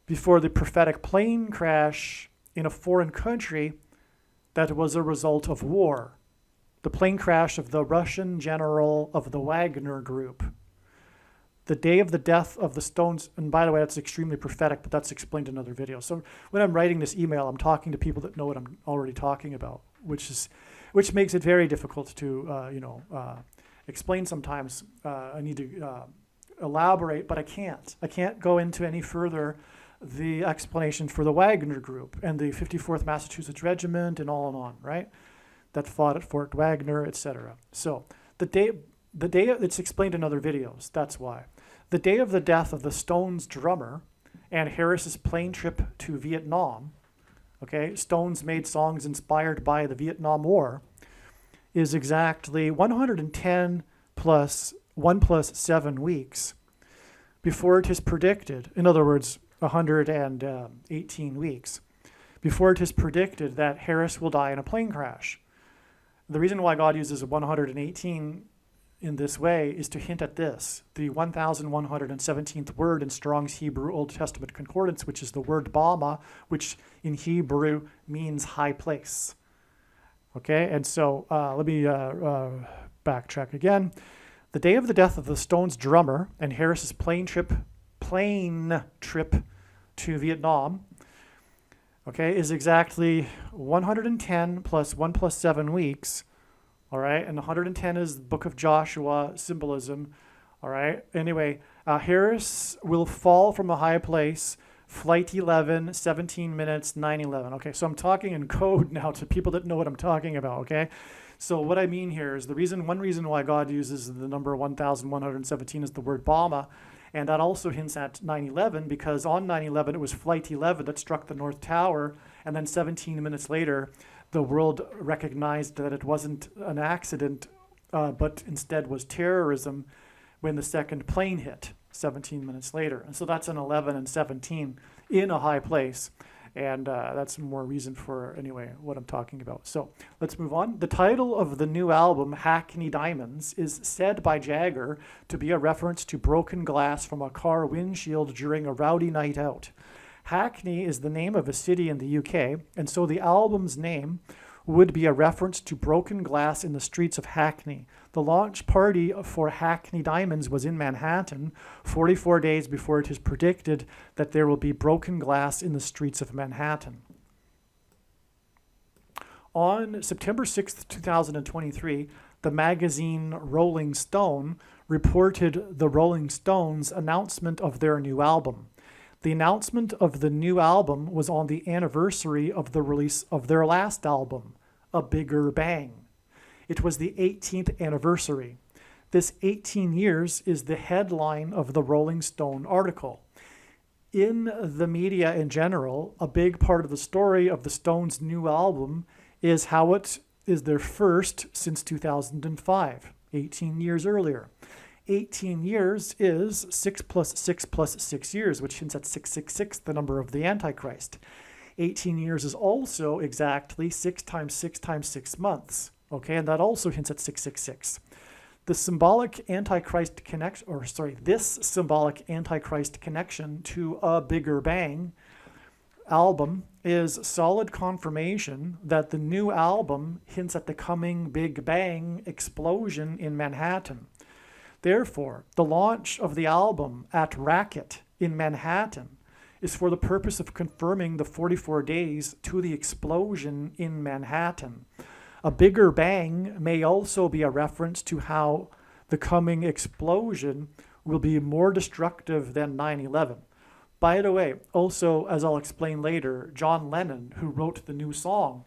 before the prophetic plane crash in a foreign country that was a result of war, the plane crash of the Russian general of the Wagner Group. The day of the death of the Stones, and by the way, that's extremely prophetic, but that's explained in another video. So when I'm writing this email, I'm talking to people that know what I'm already talking about, which makes it very difficult to explain sometimes. I need to elaborate, but I can't. I can't go into any further the explanation for the Wagner Group and the 54th Massachusetts Regiment and on, right? That fought at Fort Wagner, etc. So the day it's explained in other videos. That's why. The day of the death of the Stones drummer and Harris's plane trip to Vietnam, okay, Stones made songs inspired by the Vietnam War, is exactly 110 plus 1 plus 7 weeks before it is predicted, in other words, 118 weeks, before it is predicted that Harris will die in a plane crash. The reason why God uses 118 in this way is to hint at this, the 1117th word in Strong's Hebrew Old Testament Concordance, which is the word Bama, which in Hebrew means high place. Okay, and so let me backtrack again. The day of the death of the Stones drummer and Harris's plane trip to Vietnam, okay, is exactly 110 plus 1 plus 7 weeks, all right, and 110 is the book of Joshua symbolism, all right. Anyway, Harris will fall from a high place, flight 11, 17 minutes, 9:11. Okay, so I'm talking in code now to people that know what I'm talking about, okay? So what I mean here is one reason why God uses the number 1117 is the word Bama, and that also hints at 9/11, because on 9/11 it was flight 11 that struck the North Tower, and then 17 minutes later the world recognized that it wasn't an accident, but instead was terrorism when the second plane hit 17 minutes later. And so that's an 11 and 17 in a high place. And that's more reason for, anyway, what I'm talking about. So let's move on. The title of the new album, Hackney Diamonds, is said by Jagger to be a reference to broken glass from a car windshield during a rowdy night out. Hackney is the name of a city in the UK, and so the album's name would be a reference to broken glass in the streets of Hackney. The launch party for Hackney Diamonds was in Manhattan 44 days before it is predicted that there will be broken glass in the streets of Manhattan. On September 6th, 2023, the magazine Rolling Stone reported the Rolling Stones' announcement of their new album. The announcement of the new album was on the anniversary of the release of their last album, A Bigger Bang. It was the 18th anniversary. This 18 years is the headline of the Rolling Stone article. In the media in general, a big part of the story of the Stones' new album is how it is their first since 2005, 18 years earlier. 18 years is 6 plus 6 plus 6 years, which hints at 666, the number of the Antichrist. 18 years is also exactly 6 times 6 times 6 months. Okay, and that also hints at 666. This symbolic Antichrist connection to A Bigger Bang album is solid confirmation that the new album hints at the coming Big Bang explosion in Manhattan. Therefore, the launch of the album at Racket in Manhattan is for the purpose of confirming the 44 days to the explosion in Manhattan. A Bigger Bang may also be a reference to how the coming explosion will be more destructive than 9/11. By the way, also, as I'll explain later, John Lennon, who wrote the new song,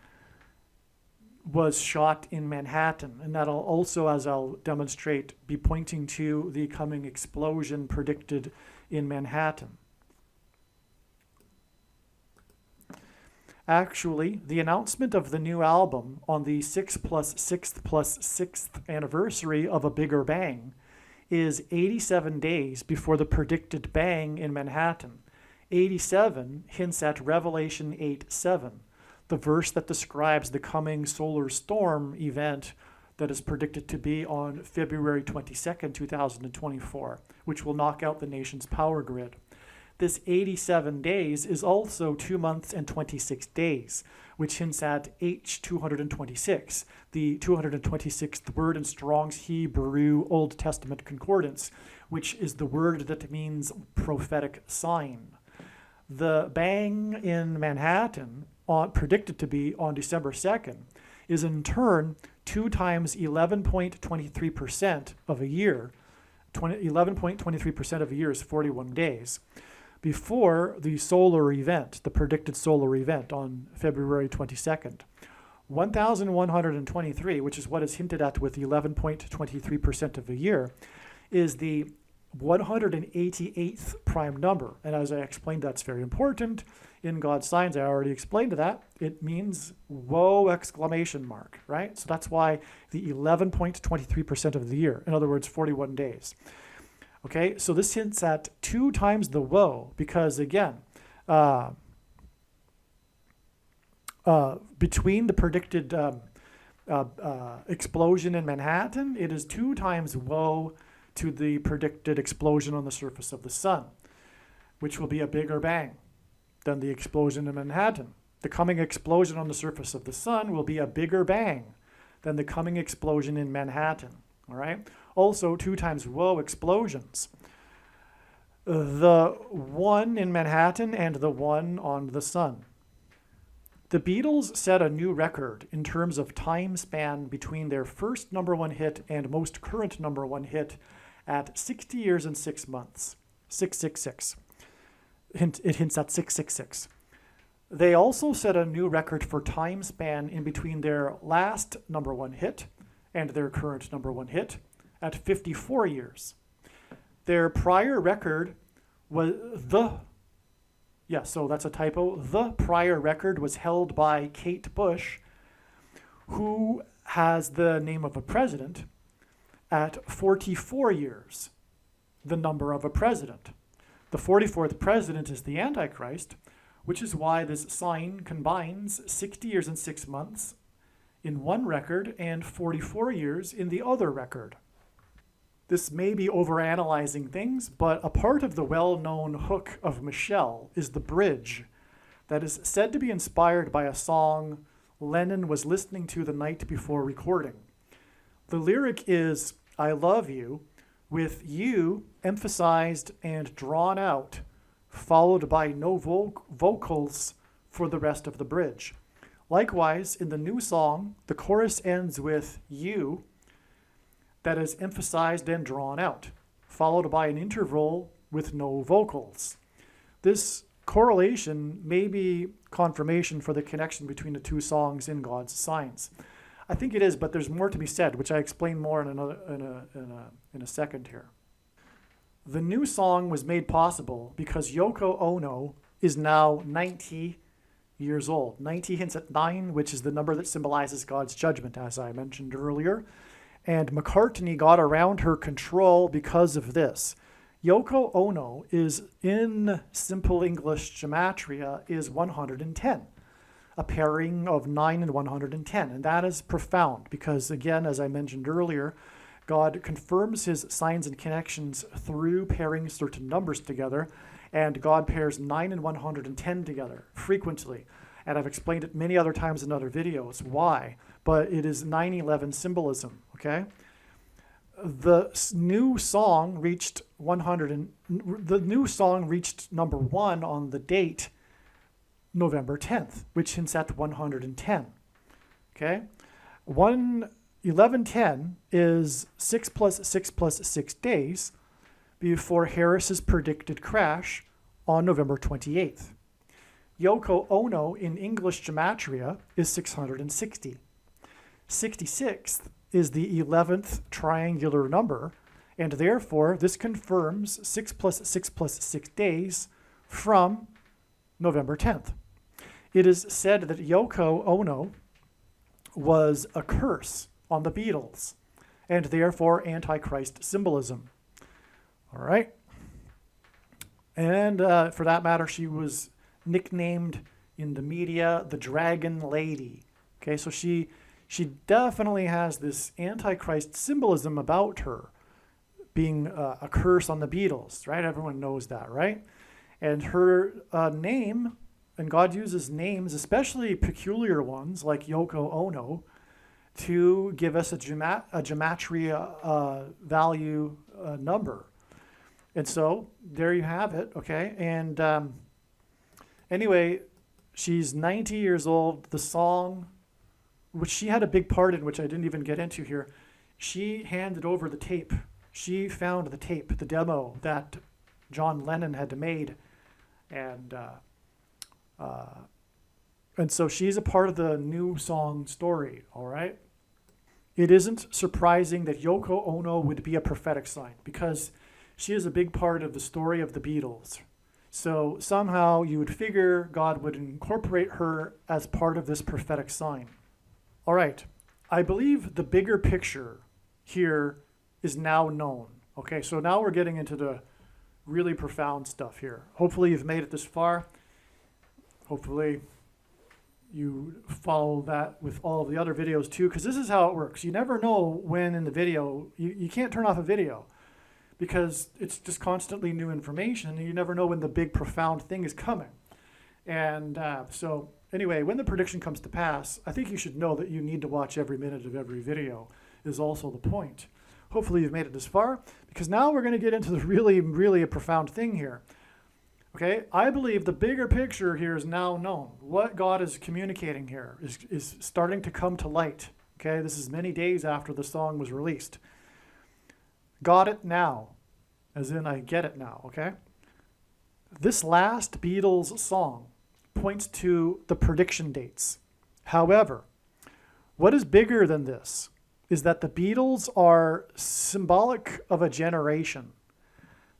was shot in Manhattan, and that'll also, as I'll demonstrate, be pointing to the coming explosion predicted in Manhattan. Actually, the announcement of the new album on the 6 plus 6th plus 6th anniversary of A Bigger Bang is 87 days before the predicted bang in Manhattan. 87 hints at Revelation 8:7. The verse that describes the coming solar storm event that is predicted to be on February 22nd, 2024, which will knock out the nation's power grid. This 87 days is also 2 months and 26 days, which hints at H226, the 226th word in Strong's Hebrew Old Testament Concordance, which is the word that means prophetic sign. The bang in Manhattan, predicted to be on December 2nd, is in turn 2 times 11.23% of a year. 11.23% of a year is 41 days. before the solar event, the predicted solar event on February 22nd. 1,123, which is what is hinted at with 11.23% of a year, is the 188th prime number. And as I explained, that's very important. In God's signs, I already explained that. It means whoa, exclamation mark, right? So that's why the 11.23% of the year, in other words, 41 days. Okay, so this hints at 2 times the whoa, because again, between the predicted explosion in Manhattan, it is 2 times whoa to the predicted explosion on the surface of the sun, which will be a bigger bang than the explosion in Manhattan. The coming explosion on the surface of the sun will be a bigger bang than the coming explosion in Manhattan. All right. Also, 2 times whoa explosions. The one in Manhattan and the one on the sun. The Beatles set a new record in terms of time span between their first #1 hit and most current #1 hit at 60 years and 6 months. 666. It hints at 666. They also set a new record for time span in between their last #1 hit and their current #1 hit at 54 years. Their prior record was so that's a typo. The prior record was held by Kate Bush, who has the name of a president, at 44 years, the number of a president. The 44th president is the Antichrist, which is why this sign combines 60 years and 6 months in one record and 44 years in the other record. This may be overanalyzing things, but a part of the well-known hook of Michelle is the bridge that is said to be inspired by a song Lennon was listening to the night before recording. The lyric is, "I love you," with you emphasized and drawn out, followed by no vocals for the rest of the bridge. Likewise, in the new song, the chorus ends with you, that is emphasized and drawn out, followed by an interval with no vocals. This correlation may be confirmation for the connection between the 2 songs in God's signs. I think it is, but there's more to be said, which I explain more in a second here. The new song was made possible because Yoko Ono is now 90 years old. 90 hints at 9, which is the number that symbolizes God's judgment, as I mentioned earlier. And McCartney got around her control because of this. Yoko Ono is, in simple English gematria, is 110, a pairing of 9 and 110. And that is profound because, again, as I mentioned earlier, God confirms his signs and connections through pairing certain numbers together, and God pairs 9 and 110 together frequently. And I've explained it many other times in other videos why, but it is 9/11 symbolism, okay? The new song reached #1 on the date November 10th, which hints at 110, okay? 1110 is 6 plus 6 plus 6 days before Harris's predicted crash on November 28th. Yoko Ono in English gematria is 660. 66th is the 11th triangular number, and therefore this confirms 6 plus 6 plus 6 days from November 10th. It is said that Yoko Ono was a curse on the Beatles, and therefore Antichrist symbolism. All right. And for that matter, she was nicknamed in the media the Dragon Lady. Okay, so she definitely has this Antichrist symbolism about her, being a curse on the Beatles, right? Everyone knows that, right? And her name, and God uses names, especially peculiar ones like Yoko Ono, to give us a gematria value number. And so there you have it, okay? And anyway, she's 90 years old. The song, which she had a big part in, which I didn't even get into here, she handed over the tape. She found the tape, the demo that John Lennon had made And and so she's a part of the New Song story, all right? It isn't surprising that Yoko Ono would be a prophetic sign because she is a big part of the story of the Beatles. So somehow you would figure God would incorporate her as part of this prophetic sign. All right, I believe the bigger picture here is now known. Okay, so now we're getting into the really profound stuff here. Hopefully you've made it this far. Hopefully you follow that with all of the other videos too, because this is how it works. You never know when in the video, you can't turn off a video because it's just constantly new information, and you never know when the big profound thing is coming. And so anyway, when the prediction comes to pass, I think you should know that you need to watch every minute of every video is also the point. Hopefully you've made it this far, because now we're going to get into the really a profound thing here. Okay, I believe the bigger picture here is now known. What God is communicating here is starting to come to light. Okay, this is many days after the song was released. Got it now, as in I get it now, okay? This last Beatles song points to the prediction dates. However, what is bigger than this is that the Beatles are symbolic of a generation.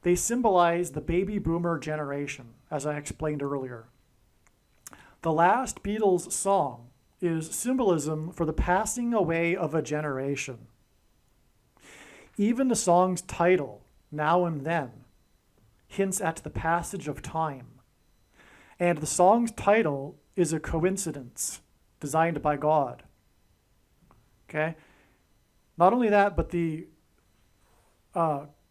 They symbolize the baby boomer generation, as I explained earlier. The last Beatles song is symbolism for the passing away of a generation. Even the song's title, Now and Then, hints at the passage of time. And the song's title is a coincidence designed by God. Okay? Not only that, but the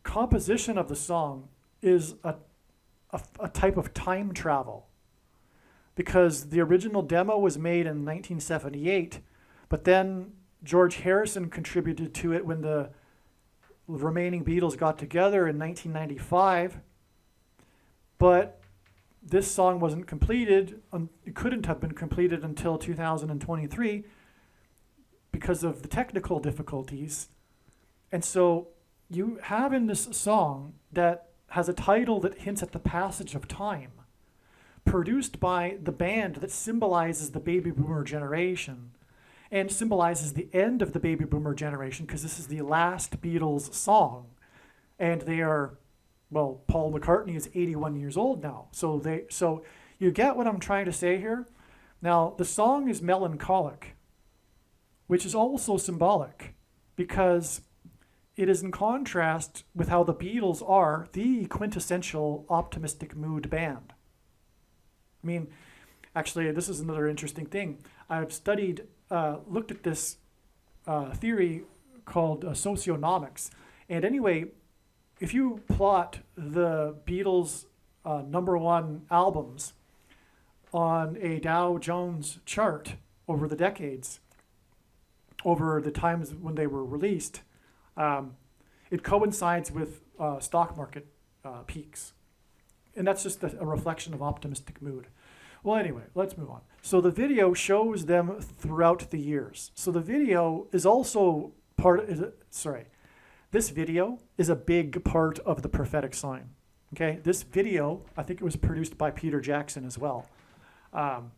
composition of the song is a type of time travel, because the original demo was made in 1978, but then George Harrison contributed to it when the remaining Beatles got together in 1995, but this song wasn't completed, it couldn't have been completed until 2023 because of the technical difficulties. And so you have in this song that has a title that hints at the passage of time, produced by the band that symbolizes the baby boomer generation and symbolizes the end of the baby boomer generation, because this is the last Beatles song. And they are, well, Paul McCartney is 81 years old now. So you get what I'm trying to say here? Now, the song is melancholic, which is also symbolic, because it is in contrast with how the Beatles are the quintessential optimistic mood band. I mean, actually, this is another interesting thing. I've looked at this theory called socionomics. And anyway, if you plot the Beatles' #1 albums on a Dow Jones chart over the decades, over the times when they were released, it coincides with stock market peaks. And that's just a reflection of optimistic mood. Well, anyway, let's move on. So the video shows them throughout the years. So the video is also this video is a big part of the prophetic sign. Okay, this video, I think it was produced by Peter Jackson as well. And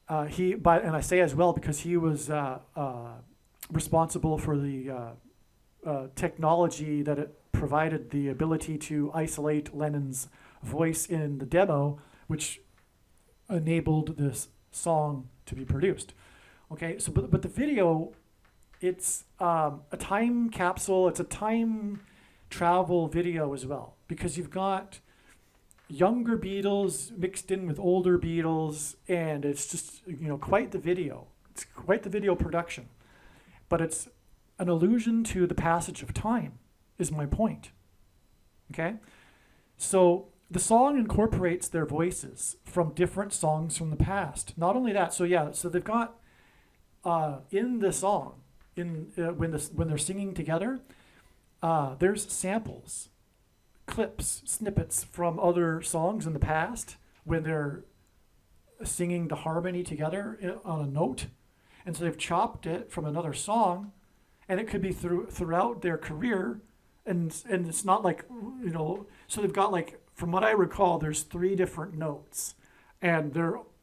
I say as well because he was responsible for the technology that it provided the ability to isolate Lennon's voice in the demo, which enabled this song to be produced. Okay, so but the video, it's a time capsule, it's a time travel video as well, because you've got younger Beatles mixed in with older Beatles, and it's just, quite the video. It's quite the video production. But it's an allusion to the passage of time, is my point. Okay? So the song incorporates their voices from different songs from the past. Not only that, so they've got in the song, when they're singing together, there's samples, clips, snippets from other songs in the past when they're singing the harmony together on a note. And so they've chopped it from another song, and it could be throughout their career, and it's not like, so they've got like from what I recall, there's 3 different notes, and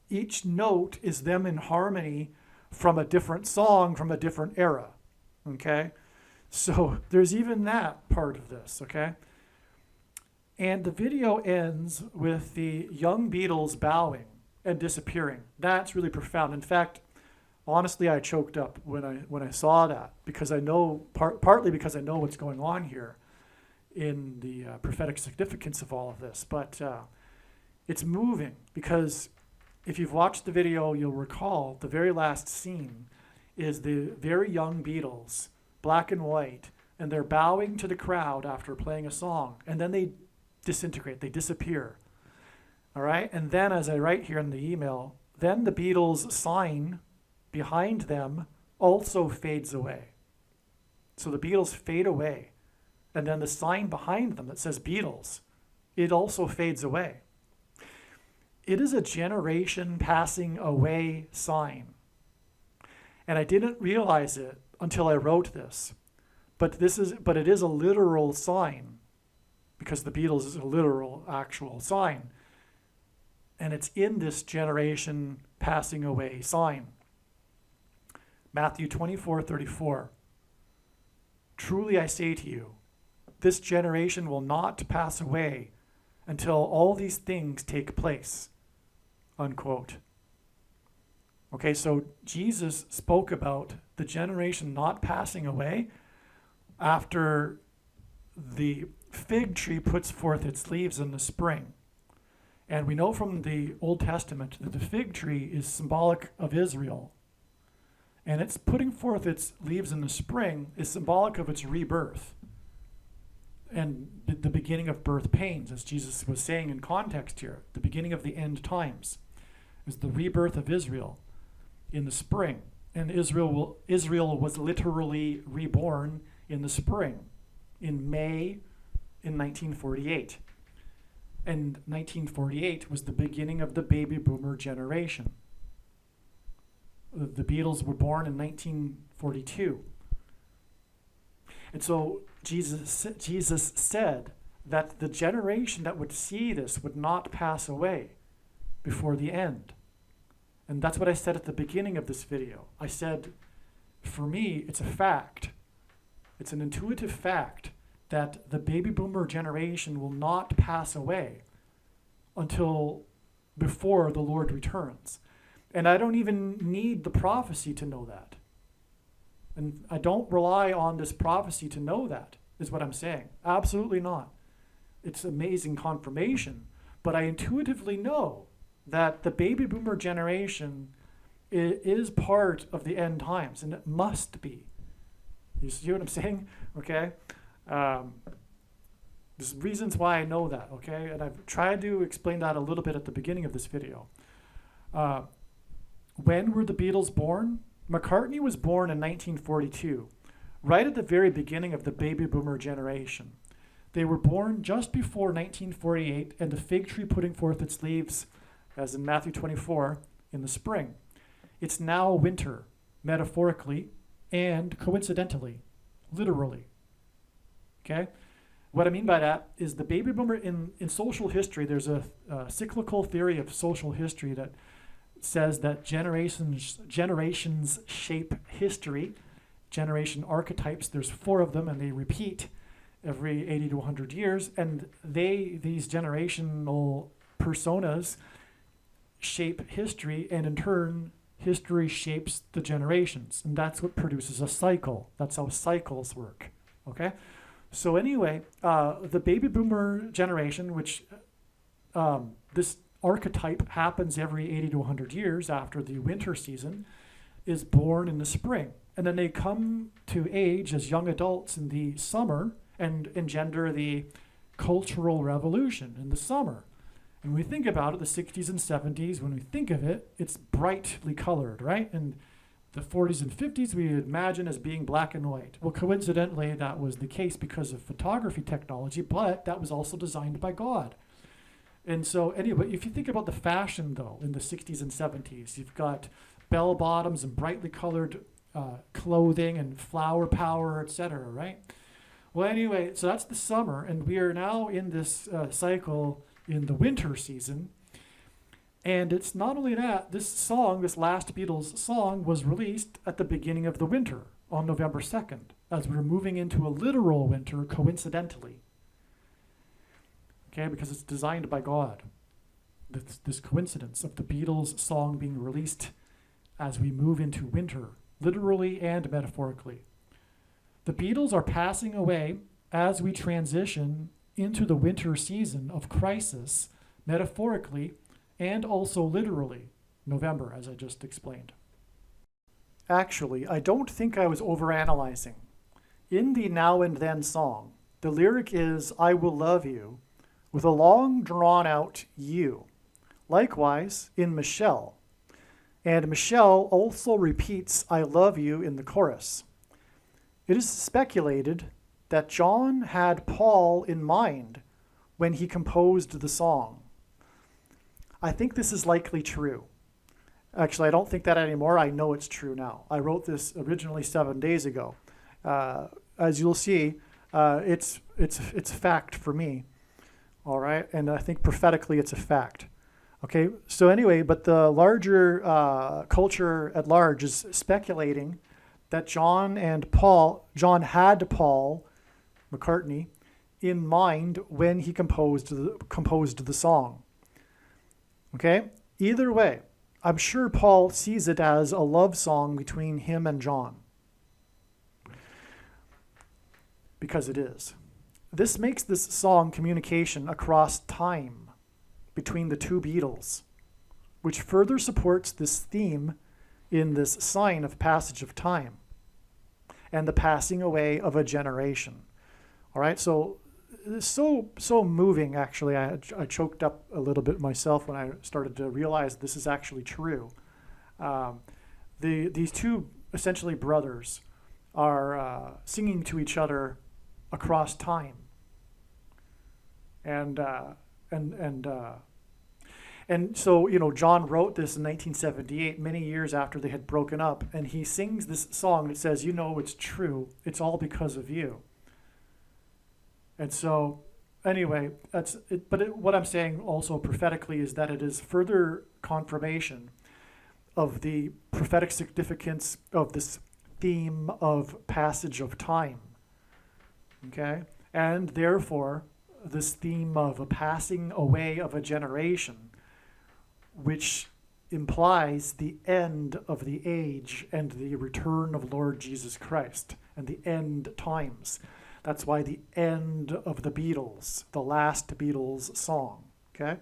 each note is them in harmony from a different song from a different era. Okay, so there's even that part of this. Okay, and the video ends with the young Beatles bowing and disappearing. That's really profound. In fact, honestly, I choked up when I saw that, because I know partly because I know what's going on here in the prophetic significance of all of this. But it's moving, because if you've watched the video, you'll recall the very last scene is the very young Beatles, black and white, and they're bowing to the crowd after playing a song, and then they disintegrate, they disappear. All right, and then, as I write here in the email, then the Beatles sign behind them also fades away. So the Beatles fade away, and then the sign behind them that says Beatles, it also fades away. It is a generation passing away sign. And I didn't realize it until I wrote this. But it is a literal sign, because the Beatles is a literal, actual sign. And it's in this generation passing away sign. Matthew 24:34. Truly I say to you, this generation will not pass away until all these things take place. Unquote. Okay, so Jesus spoke about the generation not passing away after the fig tree puts forth its leaves in the spring. And we know from the Old Testament that the fig tree is symbolic of Israel. And its putting forth its leaves in the spring is symbolic of its rebirth and the beginning of birth pains, as Jesus was saying in context here. The beginning of the end times is the rebirth of Israel in the spring. And Israel was literally reborn in the spring, in May in 1948. And 1948 was the beginning of the baby boomer generation. The Beatles were born in 1942. And so Jesus said that the generation that would see this would not pass away before the end. And that's what I said at the beginning of this video. I said, for me, it's a fact. It's an intuitive fact that the baby boomer generation will not pass away until before the Lord returns. And I don't even need the prophecy to know that. And I don't rely on this prophecy to know that, is what I'm saying. Absolutely not. It's amazing confirmation. But I intuitively know that the baby boomer generation is part of the end times, and it must be. You see what I'm saying? Okay? There's reasons why I know that, okay? And I've tried to explain that a little bit at the beginning of this video. When were the Beatles born? McCartney was born in 1942, right at the very beginning of the baby boomer generation. They were born just before 1948 and the fig tree putting forth its leaves, as in Matthew 24, in the spring. It's now winter, metaphorically and coincidentally, literally. Okay? What I mean by that is the baby boomer in social history, there's a cyclical theory of social history that says that generations shape history. Generation archetypes, there's 4 of them, and they repeat every 80 to 100 years. And these generational personas shape history, and in turn, history shapes the generations. And that's what produces a cycle. That's how cycles work. Okay? So anyway, the baby boomer generation, which this archetype happens every 80 to 100 years after the winter season, is born in the spring. And then they come to age as young adults in the summer and engender the cultural revolution in the summer. And when we think about it, the 60s and 70s, when we think of it, it's brightly colored, right? And the 40s and 50s we imagine as being black and white. Well, coincidentally, that was the case because of photography technology, but that was also designed by God. And so anyway, if you think about the fashion, though, in the 60s and 70s, you've got bell bottoms and brightly colored clothing and flower power, etc., right? Well, anyway, so that's the summer, and we are now in this cycle in the winter season. And it's not only that, this song, this last Beatles song, was released at the beginning of the winter on November 2nd, as we're moving into a literal winter coincidentally. Okay, because it's designed by God. This coincidence of the Beatles song being released as we move into winter, literally and metaphorically. The Beatles are passing away as we transition into the winter season of crisis, metaphorically and also literally, November, as I just explained. Actually, I don't think I was overanalyzing. In the Now and Then song, the lyric is, I will love you, with a long drawn out you. Likewise, in Michelle. And Michelle also repeats, I love you in the chorus. It is speculated that John had Paul in mind when he composed the song. I think this is likely true. Actually, I don't think that anymore. I know it's true now. I wrote this originally 7 days ago. As you'll see, it's a fact for me. All right, and I think prophetically it's a fact. Okay, so anyway, but the larger culture at large is speculating that John had Paul McCartney in mind when he composed the song. Okay, either way, I'm sure Paul sees it as a love song between him and John, because it is. This makes this song communication across time between the two Beatles, which further supports this theme in this sign of passage of time and the passing away of a generation. All right, so it's so moving, actually. I choked up a little bit myself when I started to realize this is actually true. These two, essentially brothers, are singing to each other across time. And so, you know, John wrote this in 1978, many years after they had broken up, and he sings this song that says, you know, it's true. It's all because of you. And so, anyway, that's it. But what I'm saying also prophetically is that it is further confirmation of the prophetic significance of this theme of passage of time. Okay? And therefore, this theme of a passing away of a generation, which implies the end of the age and the return of Lord Jesus Christ and the end times. That's why the end of the Beatles, the last Beatles song, okay?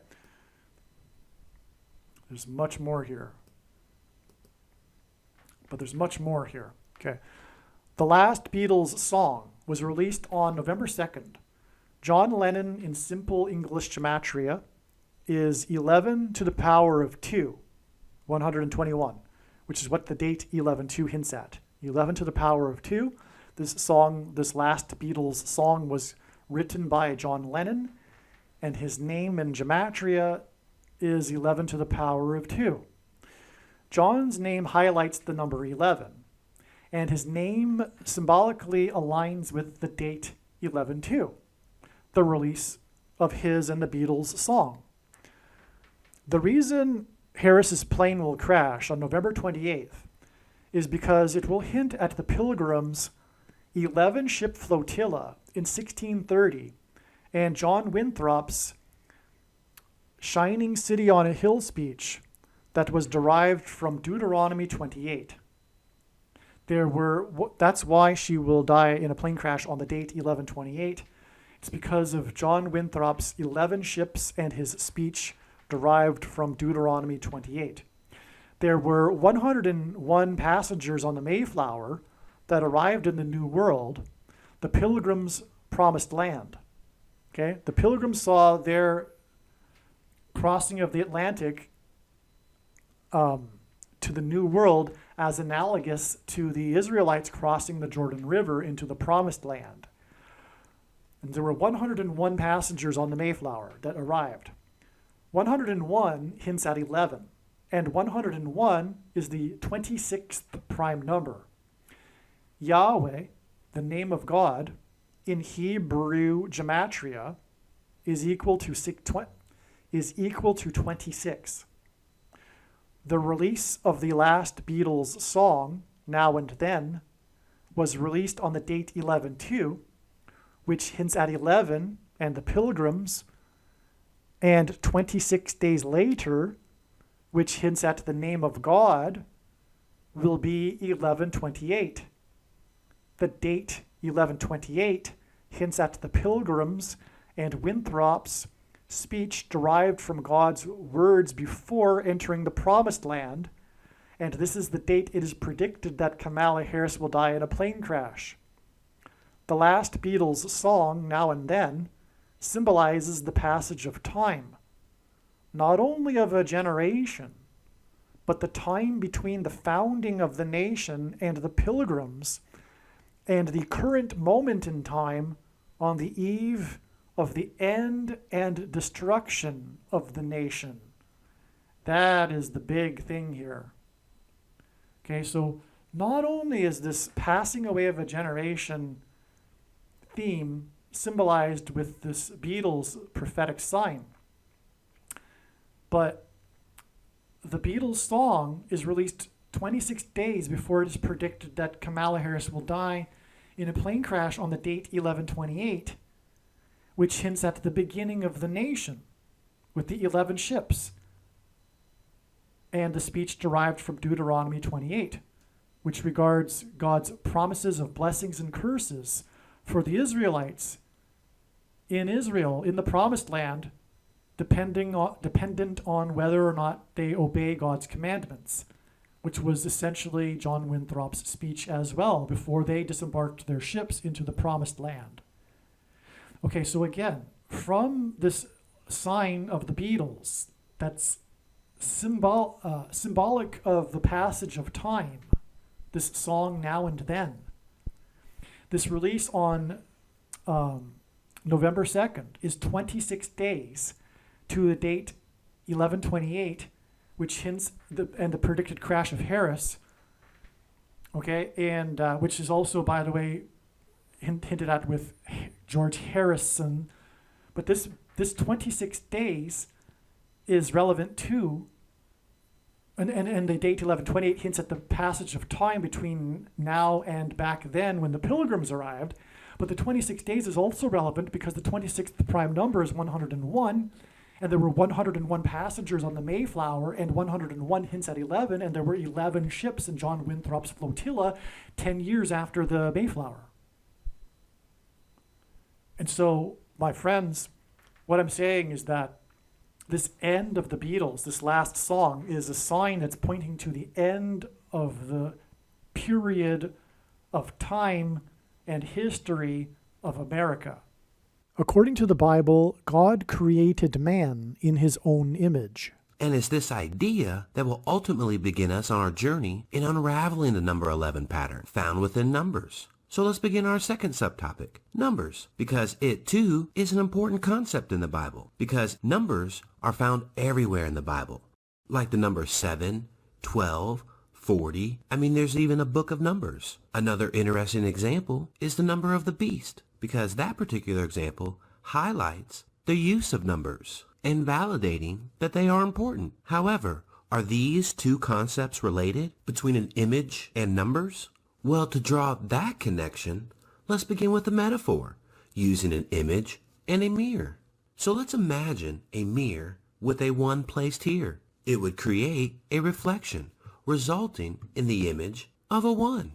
There's much more here. But there's much more here, okay? The last Beatles song was released on November 2nd. John Lennon in simple English gematria is 11 to the power of 2, 121, which is what the date 11-2 hints at. 11 to the power of 2. This song, this last Beatles song, was written by John Lennon, and his name in gematria is 11 to the power of 2. John's name highlights the number 11, and his name symbolically aligns with the date 11-2, the release of his and the Beatles song. The reason Harris's plane will crash on November 28th is because it will hint at the Pilgrims' 11-ship flotilla in 1630 and John Winthrop's shining city on a hill speech that was derived from Deuteronomy 28. That's why she will die in a plane crash on the date 11/28. It's because of John Winthrop's 11 ships and his speech derived from Deuteronomy 28. There were 101 passengers on the Mayflower that arrived in the New World, the Pilgrims' promised land. Okay, the Pilgrims saw their crossing of the Atlantic to the New World as analogous to the Israelites crossing the Jordan River into the promised land. And there were 101 passengers on the Mayflower that arrived. 101 hints at 11, and 101 is the 26th prime number. Yahweh, the name of God, in Hebrew gematria is equal to 26. The release of the last Beatles song, Now and Then, was released on the date 11/2, which hints at 11 and the Pilgrims, and 26 days later, which hints at the name of God, will be 11/28. The date 11/28 hints at the Pilgrims and Winthrop's speech derived from God's words before entering the Promised Land, and this is the date it is predicted that Kamala Harris will die in a plane crash. The last Beatles song, Now and Then, symbolizes the passage of time, not only of a generation, but the time between the founding of the nation and the Pilgrims and the current moment in time on the eve of the end and destruction of the nation. That is the big thing here. Okay, so not only is this passing away of a generation theme symbolized with this Beatles prophetic sign, but the Beatles song is released 26 days before it is predicted that Kamala Harris will die in a plane crash on the date 11/28, which hints at the beginning of the nation with the 11 ships and the speech derived from Deuteronomy 28, which regards God's promises of blessings and curses for the Israelites in Israel, in the Promised Land, dependent on whether or not they obey God's commandments, which was essentially John Winthrop's speech as well before they disembarked their ships into the Promised Land. Okay, so again, from this sign of the Beatles that's symbolic of the passage of time, this song Now and Then, this release on November 2nd is 26 days to the date 11/28, which hints and the predicted crash of Harris, okay, and which is also, by the way, hinted at with George Harrison. But this 26 days is relevant too, and the date 11/28 hints at the passage of time between now and back then when the Pilgrims arrived. But the 26 days is also relevant because the 26th prime number is 101, and there were 101 passengers on the Mayflower, and 101 hints at 11, and there were 11 ships in John Winthrop's flotilla 10 years after the Mayflower. And so, my friends, what I'm saying is that this end of the Beatles, this last song, is a sign that's pointing to the end of the period of time and history of America. According to the Bible, God created man in his own image. And it's this idea that will ultimately begin us on our journey in unraveling the number 11 pattern found within Numbers. So let's begin our second subtopic, Numbers, because it too is an important concept in the Bible, because numbers are found everywhere in the Bible, like the numbers 7, 12, 40. There's even a book of Numbers. Another interesting example is the number of the beast, because that particular example highlights the use of numbers and validating that they are important. However, are these two concepts related between an image and numbers? Well, to draw that connection, let's begin with a metaphor, using an image and a mirror. So let's imagine a mirror with a 1 placed here. It would create a reflection, resulting in the image of a 1.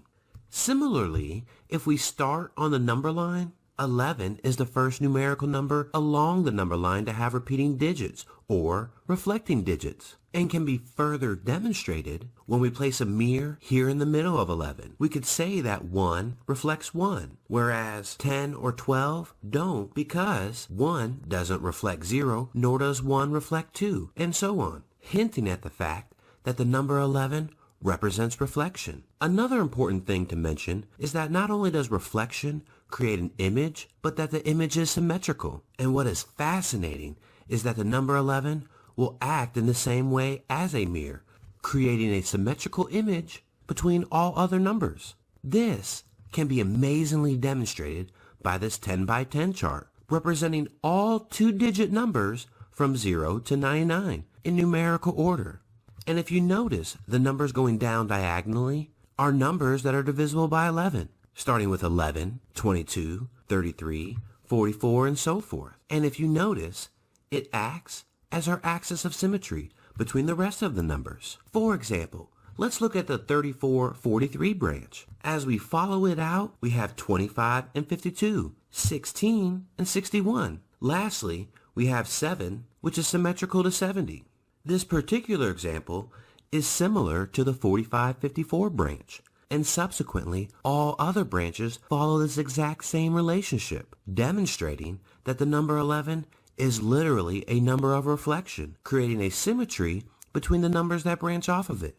Similarly, if we start on the number line, 11 is the first numerical number along the number line to have repeating digits or reflecting digits, and can be further demonstrated when we place a mirror here in the middle of 11. We could say that 1 reflects 1, whereas 10 or 12 don't, because 1 doesn't reflect 0, nor does 1 reflect 2, and so on, hinting at the fact that the number 11 represents reflection. Another important thing to mention is that not only does reflection create an image, but that the image is symmetrical. And what is fascinating is that the number 11 will act in the same way as a mirror, creating a symmetrical image between all other numbers. This can be amazingly demonstrated by this 10 by 10 chart, representing all two-digit numbers from 0 to 99 in numerical order. And if you notice, the numbers going down diagonally are numbers that are divisible by 11, starting with 11, 22, 33, 44, and so forth. And if you notice, it acts as our axis of symmetry between the rest of the numbers. For example, let's look at the 34-43 branch. As we follow it out, we have 25 and 52, 16 and 61. Lastly, we have 7, which is symmetrical to 70. This particular example is similar to the 45-54 branch, and subsequently all other branches follow this exact same relationship, demonstrating that the number 11 is literally a number of reflection, creating a symmetry between the numbers that branch off of it.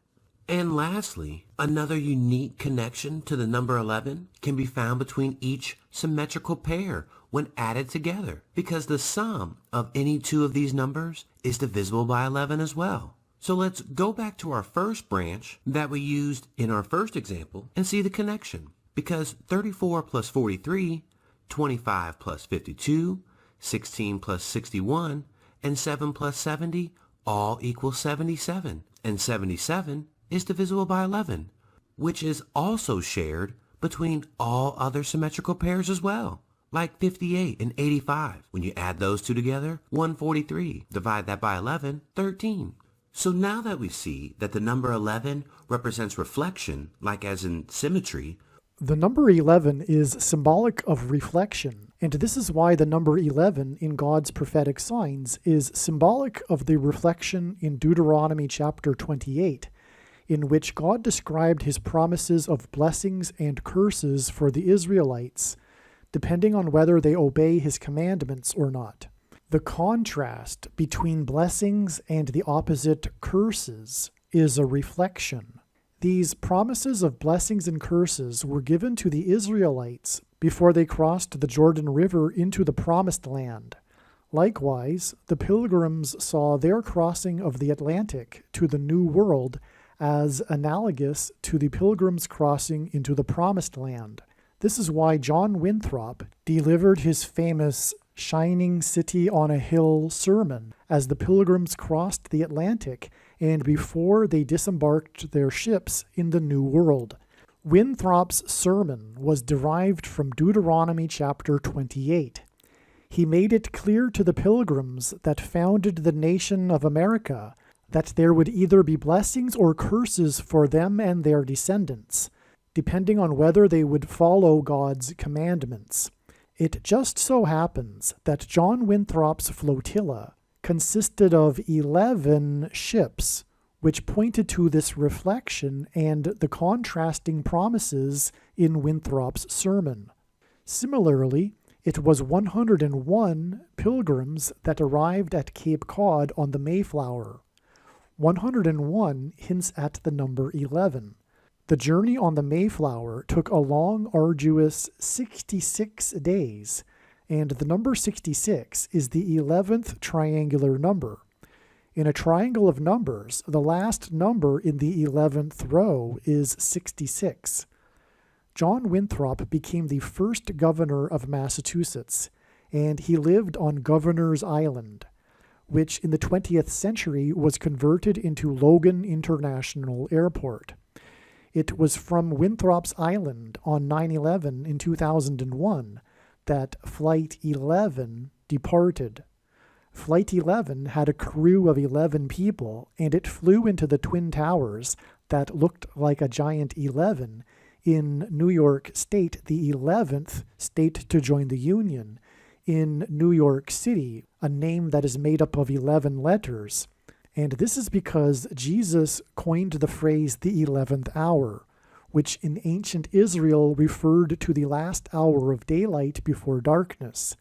And lastly, another unique connection to the number 11 can be found between each symmetrical pair when added together, because the sum of any two of these numbers is divisible by 11 as well. So let's go back to our first branch that we used in our first example and see the connection. Because 34 plus 43, 25 plus 52, 16 plus 61, and 7 plus 70 all equal 77. And 77 is divisible by 11, which is also shared between all other symmetrical pairs as well, like 58 and 85. When you add those two together, 143. Divide that by 11, 13. So now that we see that the number 11 represents reflection, like as in symmetry, the number 11 is symbolic of reflection, and this is why the number 11 in God's prophetic signs is symbolic of the reflection in Deuteronomy chapter 28, in which God described his promises of blessings and curses for the Israelites, depending on whether they obey his commandments or not. The contrast between blessings and the opposite curses is a reflection. These promises of blessings and curses were given to the Israelites before they crossed the Jordan River into the Promised Land. Likewise, the pilgrims saw their crossing of the Atlantic to the New World as analogous to the pilgrims' crossing into the Promised Land. This is why John Winthrop delivered his famous Shining City on a Hill sermon as the pilgrims crossed the Atlantic and before they disembarked their ships in the New World. Winthrop's sermon was derived from Deuteronomy chapter 28. He made it clear to the pilgrims that founded the nation of America that there would either be blessings or curses for them and their descendants, depending on whether they would follow God's commandments. It just so happens that John Winthrop's flotilla consisted of 11 ships, which pointed to this reflection and the contrasting promises in Winthrop's sermon. Similarly, it was 101 pilgrims that arrived at Cape Cod on the Mayflower. 101 hints at the number 11. The journey on the Mayflower took a long, arduous 66 days, and the number 66 is the 11th triangular number. In a triangle of numbers, the last number in the 11th row is 66. John Winthrop became the first governor of Massachusetts, and he lived on Governor's Island, which in the 20th century was converted into Logan International Airport. It was from Winthrop's Island on 9/11 in 2001 that Flight 11 departed. Flight 11 had a crew of 11 people, and it flew into the Twin Towers that looked like a giant 11 in New York State, the 11th state to join the Union, in New York City, a name that is made up of 11 letters. And this is because Jesus coined the phrase the 11th hour, which in ancient Israel referred to the last hour of daylight before darkness,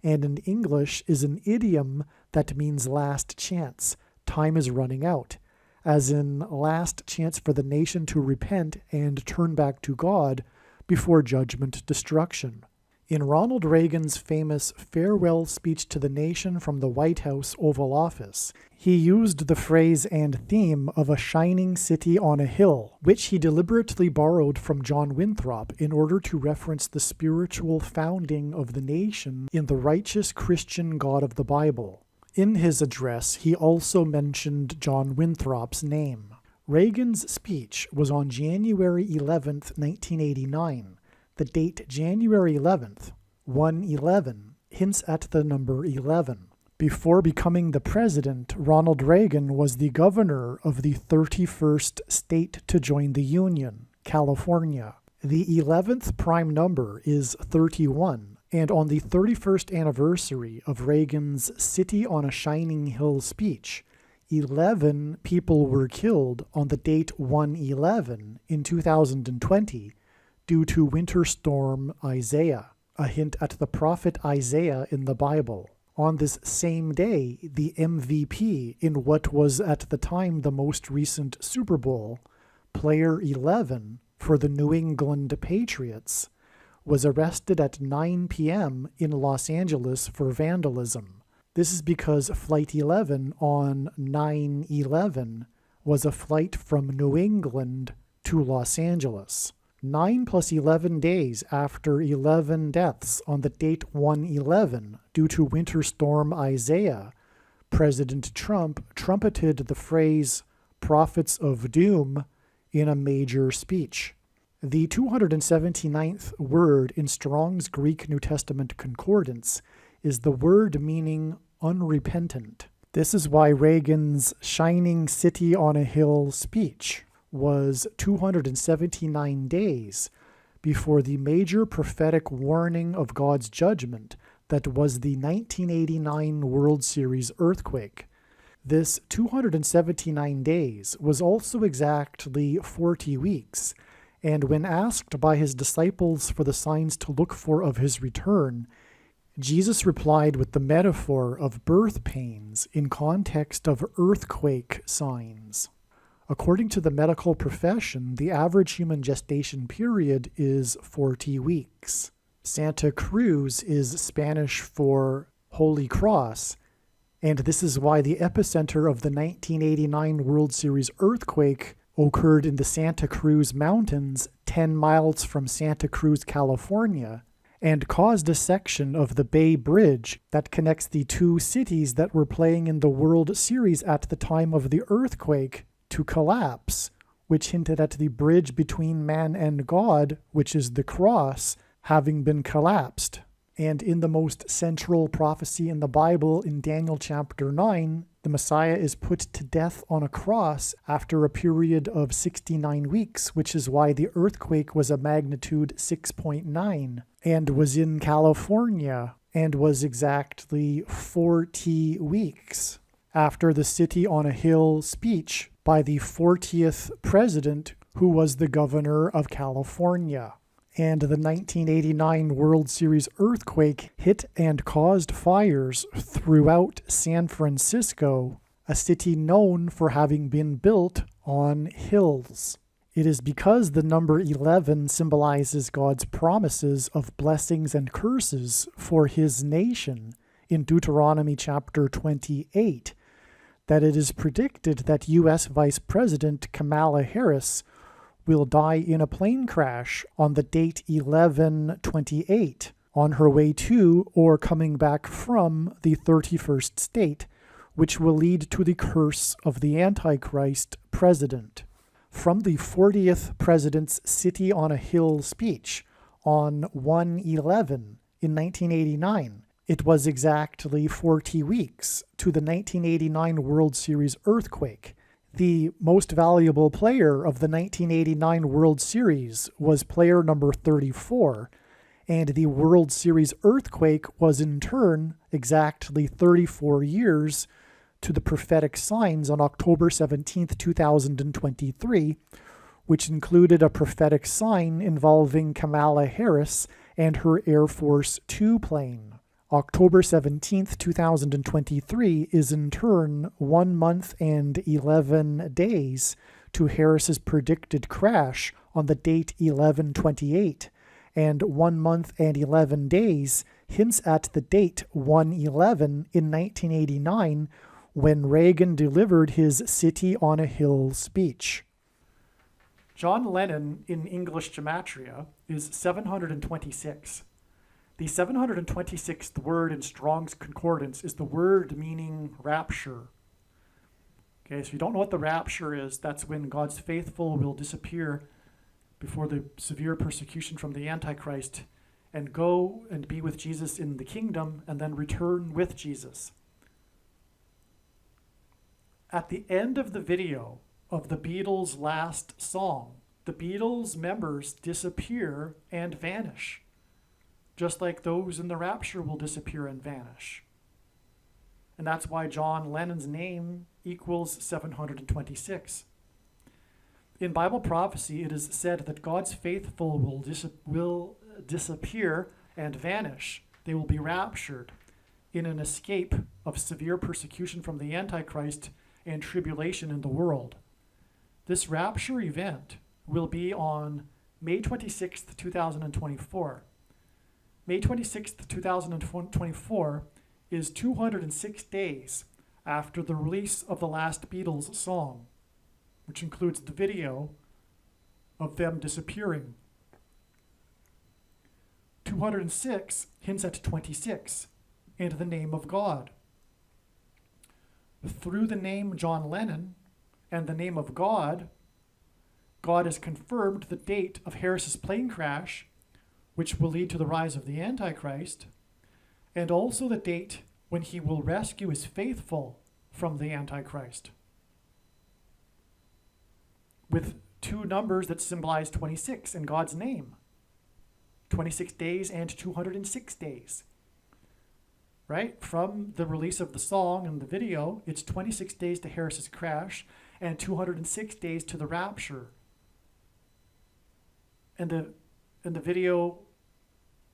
and in English is an idiom that means last chance, time is running out, as in last chance for the nation to repent and turn back to God before judgment destruction. In Ronald Reagan's famous farewell speech to the nation from the White House Oval Office, he used the phrase and theme of a shining city on a hill, which he deliberately borrowed from John Winthrop in order to reference the spiritual founding of the nation in the righteous Christian God of the Bible. In his address, he also mentioned John Winthrop's name. Reagan's speech was on January 11, 1989. The date January 11th, 1/11, hints at the number 11. Before becoming the president, Ronald Reagan was the governor of the 31st state to join the Union, California. The 11th prime number is 31, and on the 31st anniversary of Reagan's City on a Shining Hill speech, 11 people were killed on the date 1/11 in 2020 due to Winter Storm Isaiah, a hint at the prophet Isaiah in the Bible. On this same day, the MVP in what was at the time the most recent Super Bowl, player 11 for the New England Patriots, was arrested at 9 p.m. in Los Angeles for vandalism. This is because Flight 11 on 9/11 was a flight from New England to Los Angeles. 9 plus 11 days after 11 deaths on the date 1/11 due to Winter Storm Isaiah, President Trump trumpeted the phrase "prophets of doom" in a major speech. The 279th word in Strong's Greek New Testament Concordance is the word meaning unrepentant. This is why Reagan's Shining City on a Hill speech was 279 days before the major prophetic warning of God's judgment that was the 1989 World Series earthquake. This 279 days was also exactly 40 weeks, and when asked by his disciples for the signs to look for of his return, Jesus replied with the metaphor of birth pains in context of earthquake signs. According to the medical profession, the average human gestation period is 40 weeks. Santa Cruz is Spanish for Holy Cross, and this is why the epicenter of the 1989 World Series earthquake occurred in the Santa Cruz Mountains, 10 miles from Santa Cruz, California, and caused a section of the Bay Bridge that connects the two cities that were playing in the World Series at the time of the earthquake to collapse, which hinted at the bridge between man and God, which is the cross, having been collapsed. And in the most central prophecy in the Bible, in Daniel chapter 9, the Messiah is put to death on a cross after a period of 69 weeks, which is why the earthquake was a magnitude 6.9 and was in California and was exactly 40 weeks after the City on a Hill speech by the 40th president, who was the governor of California. And the 1989 World Series earthquake hit and caused fires throughout San Francisco, a city known for having been built on hills. It is because the number 11 symbolizes God's promises of blessings and curses for his nation in Deuteronomy chapter 28 that it is predicted that U.S. Vice President Kamala Harris will die in a plane crash on the date 11/28 on her way to or coming back from the 31st state, which will lead to the curse of the Antichrist president. From the 40th president's City on a Hill speech on 1/11 in 1989, it was exactly 40 weeks to the 1989 World Series earthquake. The most valuable player of the 1989 World Series was player number 34, and the World Series earthquake was in turn exactly 34 years to the prophetic signs on October 17, 2023, which included a prophetic sign involving Kamala Harris and her Air Force Two plane. October 17, 2023 is in turn 1 month and 11 days to Harris's predicted crash on the date 11/28, and 1 month and 11 days hints at the date 1/11 in 1989 when Reagan delivered his City on a Hill speech. John Lennon in English gematria is 726. The 726th word in Strong's Concordance is the word meaning rapture. Okay, so if you don't know what the rapture is, that's when God's faithful will disappear before the severe persecution from the Antichrist and go and be with Jesus in the kingdom and then return with Jesus. At the end of the video of the Beatles' last song, the Beatles members disappear and vanish, just like those in the rapture will disappear and vanish. And that's why John Lennon's name equals 726. In Bible prophecy, it is said that God's faithful will disappear and vanish. They will be raptured in an escape of severe persecution from the Antichrist and tribulation in the world. This rapture event will be on May 26th, 2024. May 26th, 2024 is 206 days after the release of the last Beatles song, which includes the video of them disappearing. 206 hints at 26 and the name of God. Through the name John Lennon and the name of God, God has confirmed the date of Harris's plane crash, which will lead to the rise of the Antichrist, and also the date when he will rescue his faithful from the Antichrist, with two numbers that symbolize 26 in God's name. 26 days and 206 days. Right? From the release of the song and the video, it's 26 days to Harris's crash and 206 days to the rapture. And the video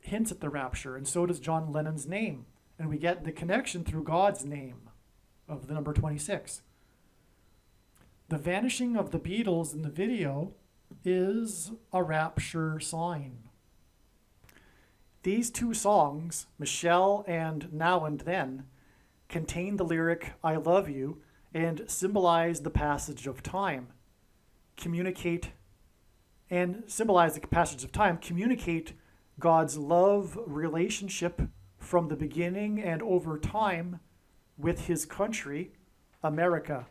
hints at the rapture, and so does John Lennon's name. And we get the connection through God's name of the number 26. The vanishing of the Beatles in the video is a rapture sign. These two songs, Michelle and Now and Then, contain the lyric, I love you, and symbolize the passage of time. Communicate God's love relationship from the beginning and over time with his country, America.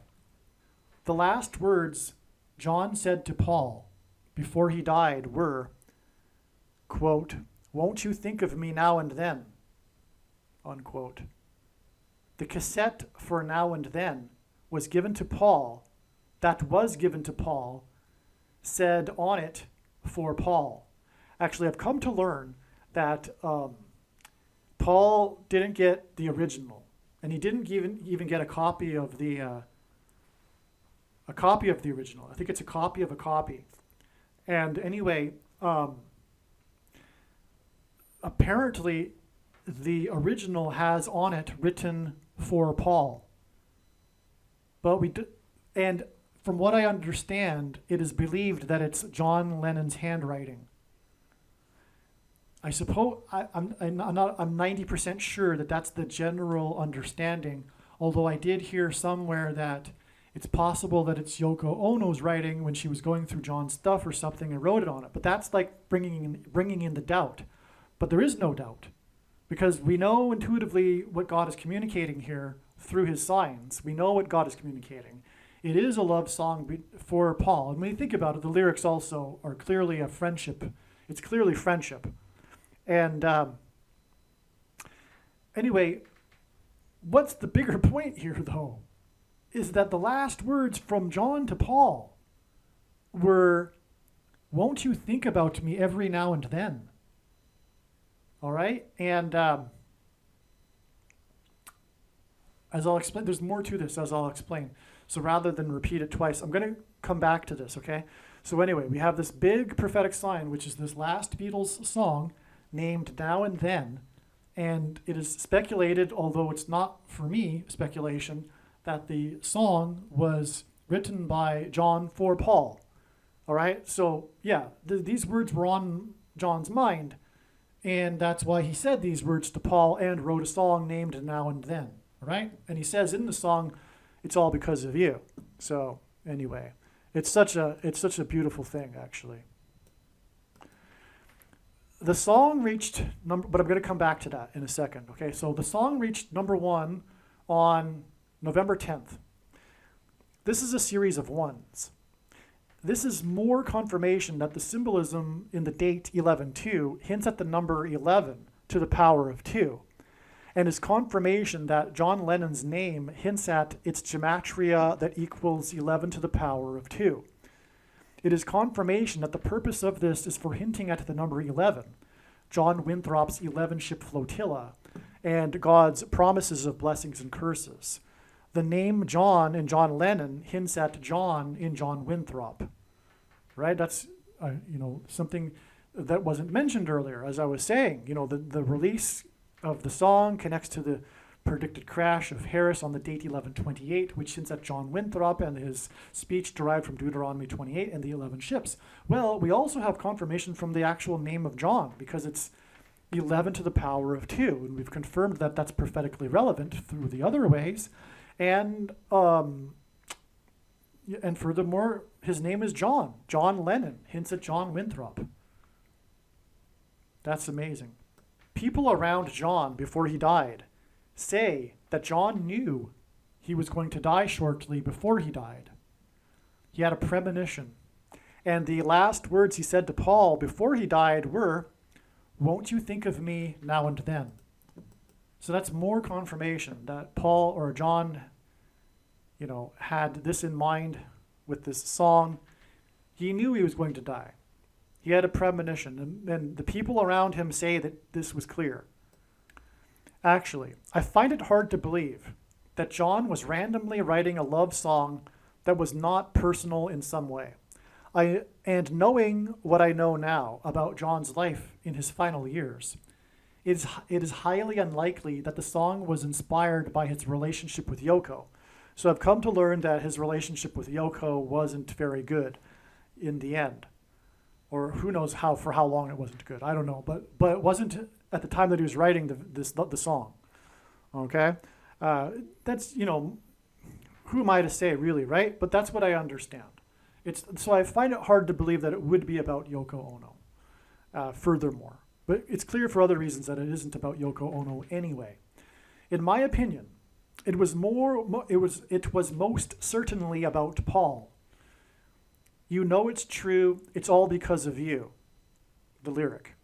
The last words John said to Paul before he died were, quote, "Won't you think of me now and then?" Unquote. The cassette for Now and Then was given to Paul, said on it, for Paul. Actually, I've come to learn that Paul didn't get the original, and he didn't even get a copy of the original. I think it's a copy of a copy. And anyway, apparently the original has on it written for Paul. But and from what I understand, it is believed that it's John Lennon's handwriting. I suppose I'm 90% sure that that's the general understanding, although I did hear somewhere that it's possible that it's Yoko Ono's writing when she was going through John's stuff or something and wrote it on it. But that's like bringing in the doubt. But there is no doubt, because we know intuitively what God is communicating here through his signs. We know what God is communicating. It is a love song for Paul. And when you think about it, the lyrics also are clearly a friendship. It's clearly friendship. And anyway, what's the bigger point here, though, is that the last words from John to Paul were, "Won't you think about me every now and then?" All right? And as I'll explain, there's more to this as I'll explain. So rather than repeat it twice, I'm going to come back to this, okay? So anyway, we have this big prophetic sign, which is this last Beatles song named Now and Then. And it is speculated, although it's not, for me, speculation, that the song was written by John for Paul. All right? So, yeah, these words were on John's mind. And that's why he said these words to Paul and wrote a song named Now and Then, right? And he says in the song, it's all because of you. So anyway, it's such a beautiful thing, actually. The song reached number, but I'm going to come back to that in a second. Okay, so the song reached number 1 on November 10th. This is a series of ones. This is more confirmation that the symbolism in the date 11-2 hints at the number 11 to the power of 2, and is confirmation that John Lennon's name hints at its gematria that equals 11 to the power of 2. It is confirmation that the purpose of this is for hinting at the number 11, John Winthrop's 11-ship flotilla, and God's promises of blessings and curses. The name John in John Lennon hints at John in John Winthrop, right? That's something that wasn't mentioned earlier. As I was saying, the release of the song connects to the predicted crash of Harris on the date 11/28, which hints at John Winthrop and his speech derived from Deuteronomy 28 and the 11 ships. Well, we also have confirmation from the actual name of John, because it's 11 to the power of 2, and we've confirmed that that's prophetically relevant through the other ways. And furthermore, his name is John. John Lennon hints at John Winthrop. That's amazing. People around John before he died say that John knew he was going to die shortly before he died. He had a premonition. And the last words he said to Paul before he died were, "Won't you think of me now and then?" So that's more confirmation that Paul or John, had this in mind with this song. He knew he was going to die. He had a premonition, and the people around him say that this was clear. Actually, I find it hard to believe that John was randomly writing a love song that was not personal in some way. And knowing what I know now about John's life in his final years, it is highly unlikely that the song was inspired by his relationship with Yoko. So I've come to learn that his relationship with Yoko wasn't very good in the end. Or who knows for how long it wasn't good. I don't know. But it wasn't at the time that he was writing the song. Okay? That's, who am I to say, really, right? But that's what I understand. So I find it hard to believe that it would be about Yoko Ono, furthermore. But it's clear for other reasons that it isn't about Yoko Ono anyway. In my opinion, it was most certainly about Paul. You know it's true, it's all because of you, the lyric.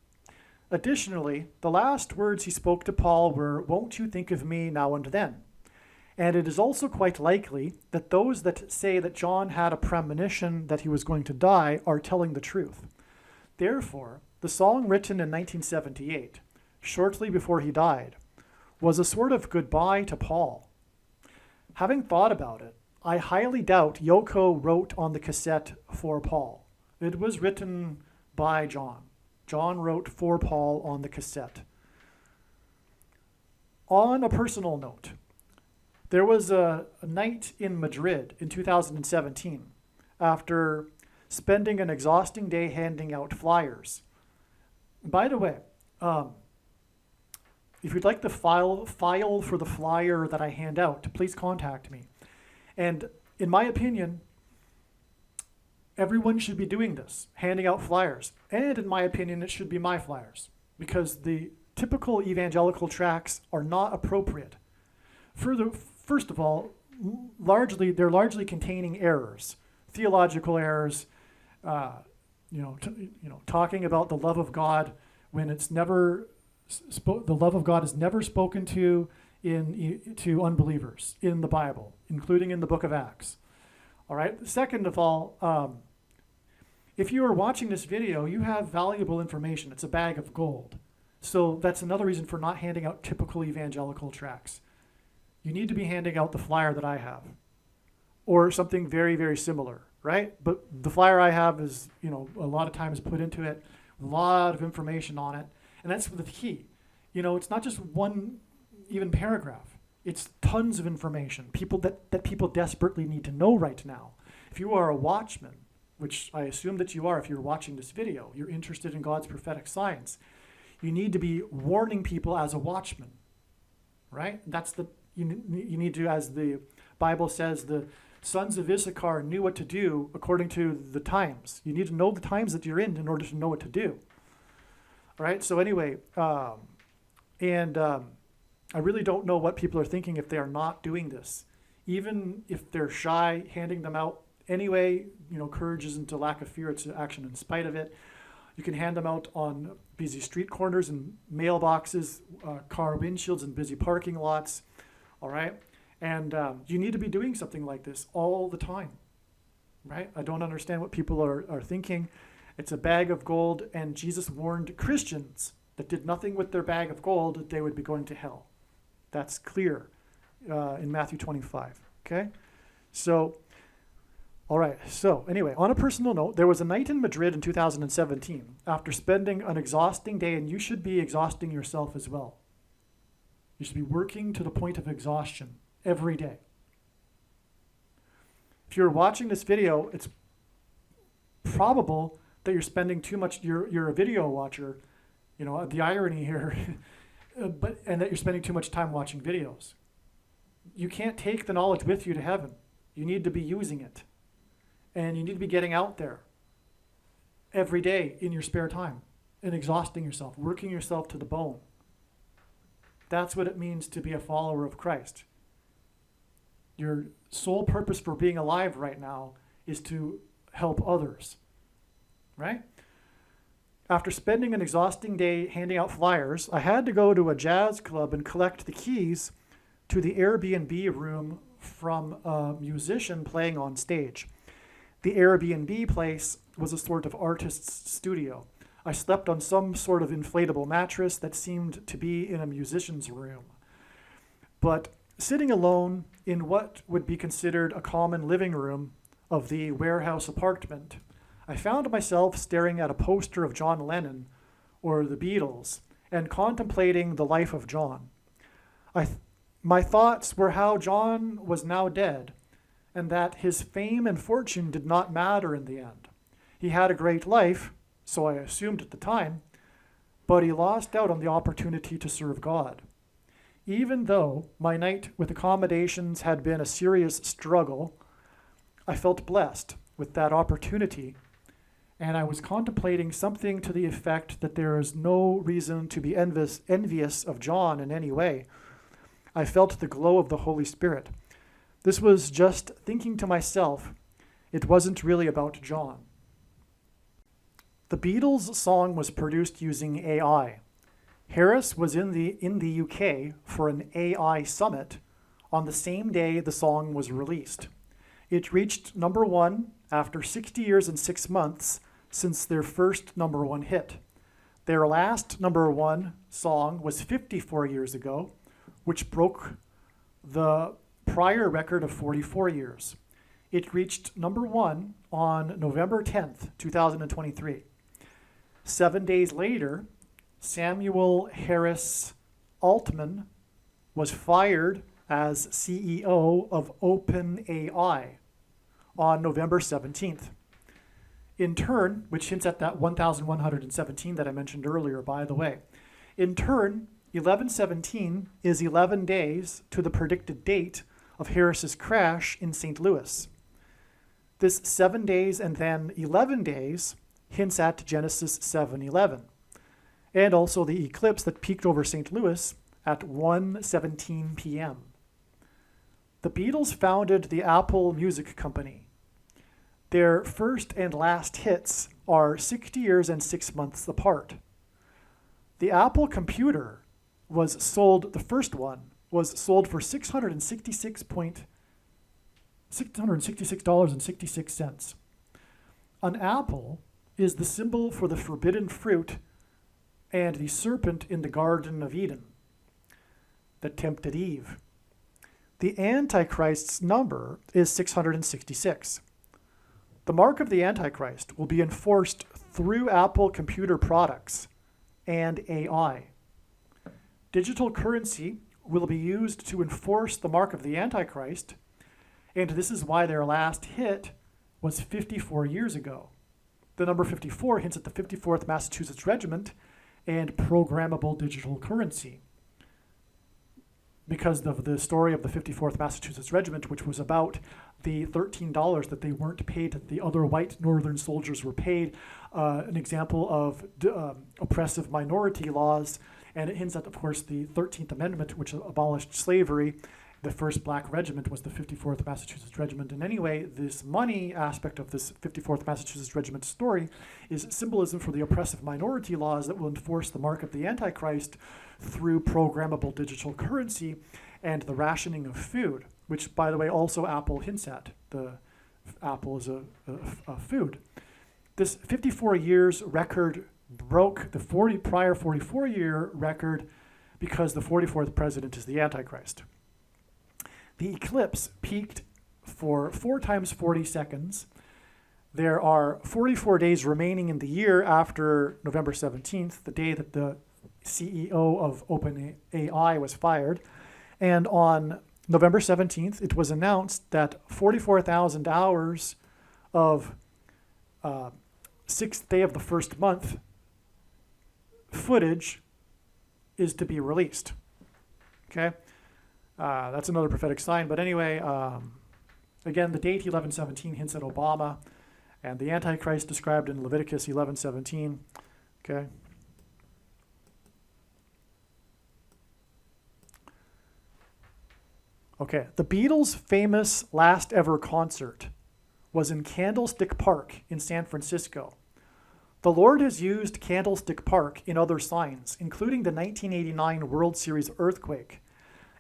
Additionally, the last words he spoke to Paul were, "Won't you think of me now and then?" And it is also quite likely that those that say that John had a premonition that he was going to die are telling the truth. Therefore, the song written in 1978, shortly before he died, was a sort of goodbye to Paul. Having thought about it, I highly doubt Yoko wrote on the cassette for Paul. It was written by John. John wrote for Paul on the cassette. On a personal note, there was a night in Madrid in 2017 after spending an exhausting day handing out flyers. By the way, if you'd like the file for the flyer that I hand out, please contact me. And in my opinion, everyone should be doing this, handing out flyers. And in my opinion, it should be my flyers, because the typical evangelical tracts are not appropriate. First of all, they're largely containing errors, theological errors, talking about the love of God when it's never the love of God is never spoken to to unbelievers in the Bible, including in the book of Acts. All right. Second of all, if you are watching this video, you have valuable information. It's a bag of gold. So that's another reason for not handing out typical evangelical tracts. You need to be handing out the flyer that I have, or something very, very similar, right? But the flyer I have is, a lot of time is put into it, a lot of information on it, and that's the key. It's not just one even paragraph. It's tons of information, that people desperately need to know right now. If you are a watchman, which I assume that you are if you're watching this video, you're interested in God's prophetic signs. You need to be warning people as a watchman, right? You need to, as the Bible says, the sons of Issachar knew what to do according to the times. You need to know the times that you're in order to know what to do. All right, so anyway, I really don't know what people are thinking if they are not doing this. Even if they're shy, handing them out anyway, courage isn't a lack of fear, it's action in spite of it. You can hand them out on busy street corners and mailboxes, car windshields and busy parking lots, all right? And you need to be doing something like this all the time, right? I don't understand what people are thinking. It's a bag of gold, and Jesus warned Christians that did nothing with their bag of gold that they would be going to hell. That's clear in Matthew 25, okay? So, all right, so anyway, on a personal note, there was a night in Madrid in 2017 after spending an exhausting day, and you should be exhausting yourself as well. You should be working to the point of exhaustion every day. If you're watching this video, it's probable that you're spending too much, you're a video watcher, the irony here, and that you're spending too much time watching videos. You can't take the knowledge with you to heaven. You need to be using it. And you need to be getting out there every day in your spare time and exhausting yourself, working yourself to the bone. That's what it means to be a follower of Christ. Your sole purpose for being alive right now is to help others, right? After spending an exhausting day handing out flyers, I had to go to a jazz club and collect the keys to the Airbnb room from a musician playing on stage. The Airbnb place was a sort of artist's studio. I slept on some sort of inflatable mattress that seemed to be in a musician's room. But sitting alone in what would be considered a common living room of the warehouse apartment, I found myself staring at a poster of John Lennon or the Beatles and contemplating the life of John. My thoughts were how John was now dead, and that his fame and fortune did not matter in the end. He had a great life, so I assumed at the time, but he lost out on the opportunity to serve God. Even though my night with accommodations had been a serious struggle, I felt blessed with that opportunity, and I was contemplating something to the effect that there is no reason to be envious of John in any way. I felt the glow of the Holy Spirit. This was just thinking to myself, it wasn't really about John. The Beatles song was produced using AI. Harris was in the UK for an AI summit on the same day the song was released. It reached number one after 60 years and 6 months since their first number one hit. Their last number one song was 54 years ago, which broke the prior record of 44 years. It reached number one on November 10th, 2023. 7 days later, Samuel Harris Altman was fired as CEO of OpenAI on November 17th. In turn, which hints at that 1,117 that I mentioned earlier, by the way. In turn, 11/17 is 11 days to the predicted date of Harris's crash in St. Louis. This 7 days and then 11 days hints at Genesis 7:11, and also the eclipse that peaked over St. Louis at 1:17 p.m. The Beatles founded the Apple Music Company. Their first and last hits are 60 years and 6 months apart. The Apple computer was sold, the first one, was sold for $666.66. An apple is the symbol for the forbidden fruit and the serpent in the Garden of Eden that tempted Eve. The Antichrist's number is 666. The mark of the Antichrist will be enforced through Apple computer products and AI. Digital currency will be used to enforce the mark of the Antichrist, and this is why their last hit was 54 years ago. The number 54 hints at the 54th Massachusetts Regiment and programmable digital currency, because of the story of the 54th Massachusetts Regiment, which was about the $13 that they weren't paid, that the other white Northern soldiers were paid, an example of oppressive minority laws. And it hints at, of course, the 13th Amendment, which abolished slavery. The first black regiment was the 54th Massachusetts Regiment. And anyway, this money aspect of this 54th Massachusetts Regiment story is symbolism for the oppressive minority laws that will enforce the mark of the Antichrist through programmable digital currency and the rationing of food, which, by the way, also Apple hints at. The Apple is a food. This 54 years record broke the prior 44-year record because the 44th president is the Antichrist. The eclipse peaked for 4 times 40 seconds. There are 44 days remaining in the year after November 17th, the day that the CEO of OpenAI was fired. And on November 17th, it was announced that 44,000 hours of 6th day of the first month footage is to be released. Okay? That's another prophetic sign. But anyway, again, the date 11:17 hints at Obama and the Antichrist described in Leviticus 11:17. Okay? Okay, the Beatles' famous last ever concert was in Candlestick Park in San Francisco. The Lord has used Candlestick Park in other signs, including the 1989 World Series earthquake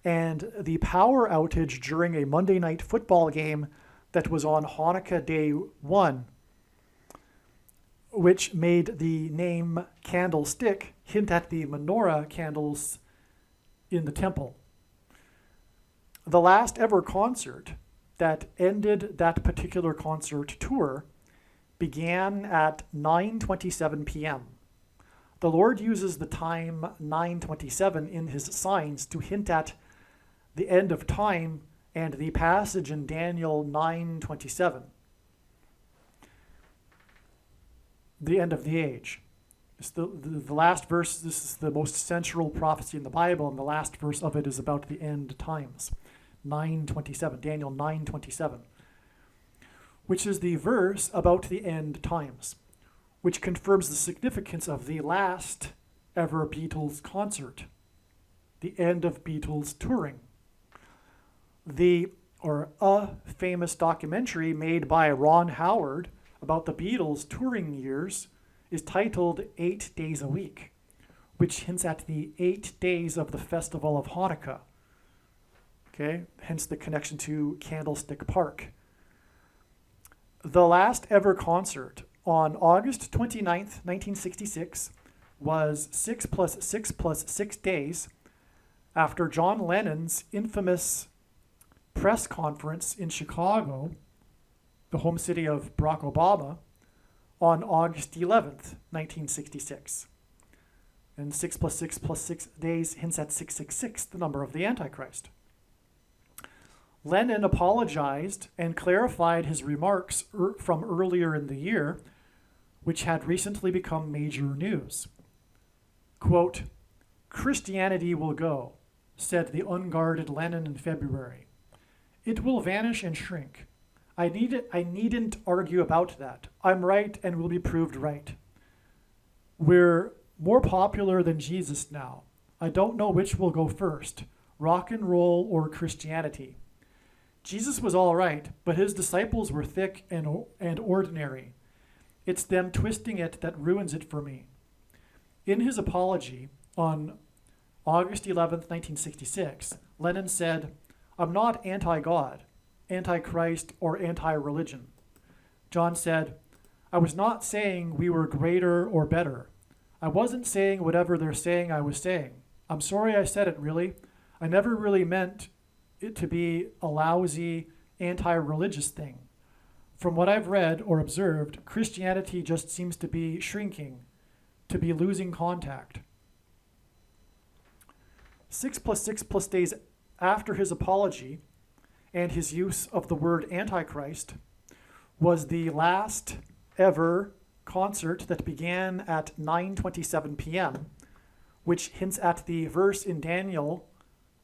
and the power outage during a Monday night football game that was on Hanukkah Day 1, which made the name Candlestick hint at the menorah candles in the temple. The last ever concert that ended that particular concert tour began at 9:27 p.m. The Lord uses the time 9:27 in his signs to hint at the end of time and the passage in Daniel 9:27, the end of the age. It's the last verse. This is the most central prophecy in the Bible, and the last verse of it is about the end times. 9:27, Daniel 9:27, which is the verse about the end times, which confirms the significance of the last ever Beatles concert, the end of Beatles touring. A famous documentary made by Ron Howard about the Beatles' touring years is titled 8 Days a Week, which hints at the 8 days of the Festival of Hanukkah. Okay, hence the connection to Candlestick Park. The last ever concert on August 29th, 1966 was 6 + 6 + 6 days after John Lennon's infamous press conference in Chicago, the home city of Barack Obama, on August 11th, 1966. And 6 + 6 + 6 days hints at 666, the number of the Antichrist. Lennon apologized and clarified his remarks from earlier in the year, which had recently become major news. Quote, "Christianity will go," said the unguarded Lennon in February. "It will vanish and shrink. I needn't argue about that. I'm right and will be proved right. We're more popular than Jesus now. I don't know which will go first, rock and roll or Christianity. Jesus was all right, but his disciples were thick and ordinary. It's them twisting it that ruins it for me." In his apology on August 11th, 1966, Lennon said, "I'm not anti-God, anti-Christ, or anti-religion." John said, "I was not saying we were greater or better. I wasn't saying whatever they're saying I was saying. I'm sorry I said it, really. I never really meant it to be a lousy, anti-religious thing. From what I've read or observed, Christianity just seems to be shrinking, to be losing contact." 6 + 6 + days after his apology and his use of the word Antichrist, was the last ever concert that began at 9:27 p.m., which hints at the verse in Daniel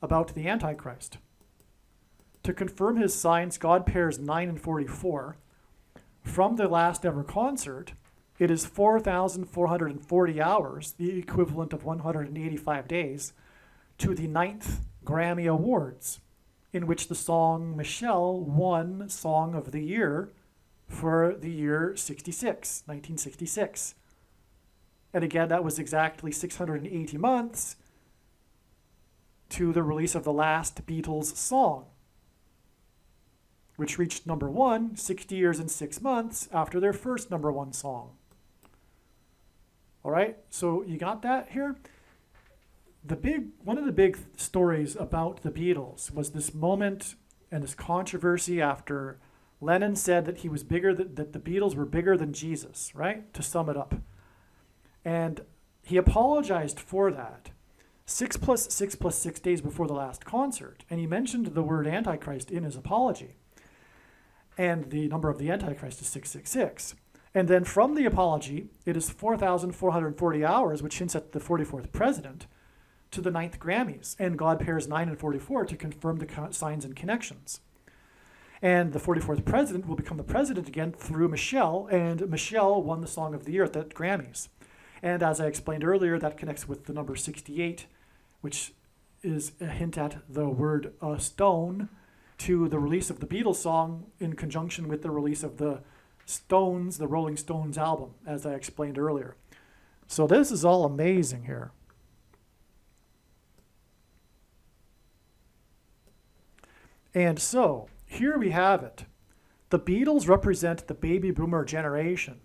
about the Antichrist. To confirm his signs, God pairs 9 and 44. From the last ever concert, it is 4,440 hours, the equivalent of 185 days, to the 9th Grammy Awards, in which the song Michelle won Song of the Year for the year 1966. And again, that was exactly 680 months to the release of the last Beatles song, which reached number one 60 years and 6 months after their first number one song. All right, so you got that here? One of the big stories about the Beatles was this moment and this controversy after Lennon said that he was bigger, that the Beatles were bigger than Jesus, right? To sum it up. And he apologized for that 6 + 6 + 6 days before the last concert. And he mentioned the word Antichrist in his apology. And the number of the Antichrist is 666. And then from the apology, it is 4,440 hours, which hints at the 44th president, to the 9th Grammys. And God pairs 9 and 44 to confirm the signs and connections. And the 44th president will become the president again through Michelle, and Michelle won the Song of the Year at the Grammys. And as I explained earlier, that connects with the number 68, which is a hint at the word stone, to the release of the Beatles song in conjunction with the release of the Stones, the Rolling Stones album, as I explained earlier. So this is all amazing here. And so, here we have it. The Beatles represent the baby boomer generation,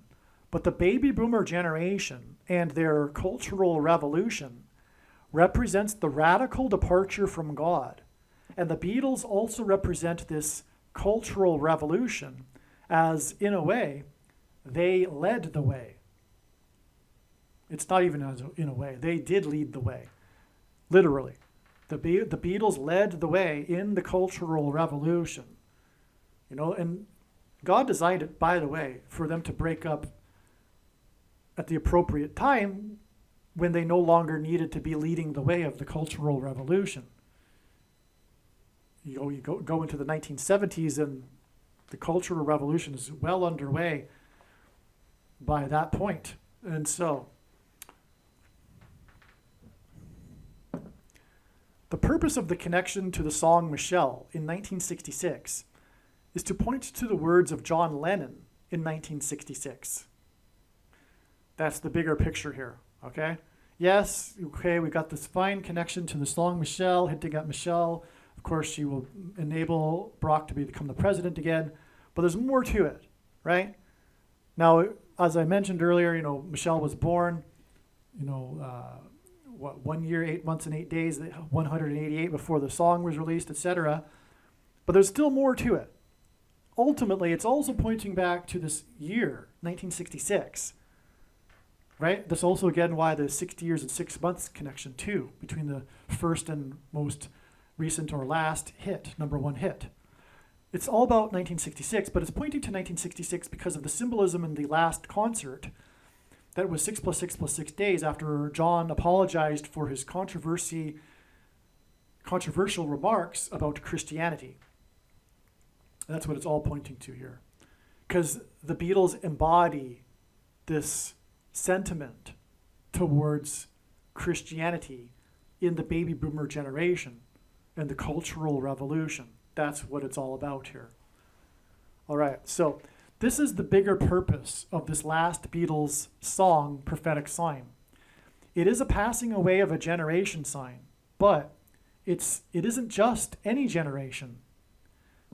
but the baby boomer generation and their cultural revolution represents the radical departure from God. And the Beatles also represent this cultural revolution as, in a way, they led the way. It's not even as in a way. They did lead the way, literally. The Beatles led the way in the cultural revolution. You know, and God designed it, by the way, for them to break up at the appropriate time when they no longer needed to be leading the way of the cultural revolution. You go into the 1970s and the cultural revolution is well underway by that point. And so the purpose of the connection to the song Michelle in 1966 is to point to the words of John Lennon in 1966. That's the bigger picture here, okay? Yes, okay, we got this fine connection to the song Michelle, hinting at Michelle. Of course, she will enable Barack to become the president again, but there's more to it, right? Now, as I mentioned earlier, you know, Michelle was born, 1 year, 8 months, and 8 days, 188 before the song was released, etc. But there's still more to it. Ultimately, it's also pointing back to this year, 1966, right? That's also, again, why the 60 years and 6 months connection, too, between the first and most recent or last hit, number one hit. It's all about 1966, but it's pointing to 1966 because of the symbolism in the last concert that was 6 + 6 + 6 days after John apologized for his controversial remarks about Christianity. And that's what it's all pointing to here. Because the Beatles embody this sentiment towards Christianity in the baby boomer generation and the cultural revolution. That's what it's all about here. All right, so this is the bigger purpose of this last Beatles song, Prophetic Sign. It is a passing away of a generation sign, but it isn't just any generation.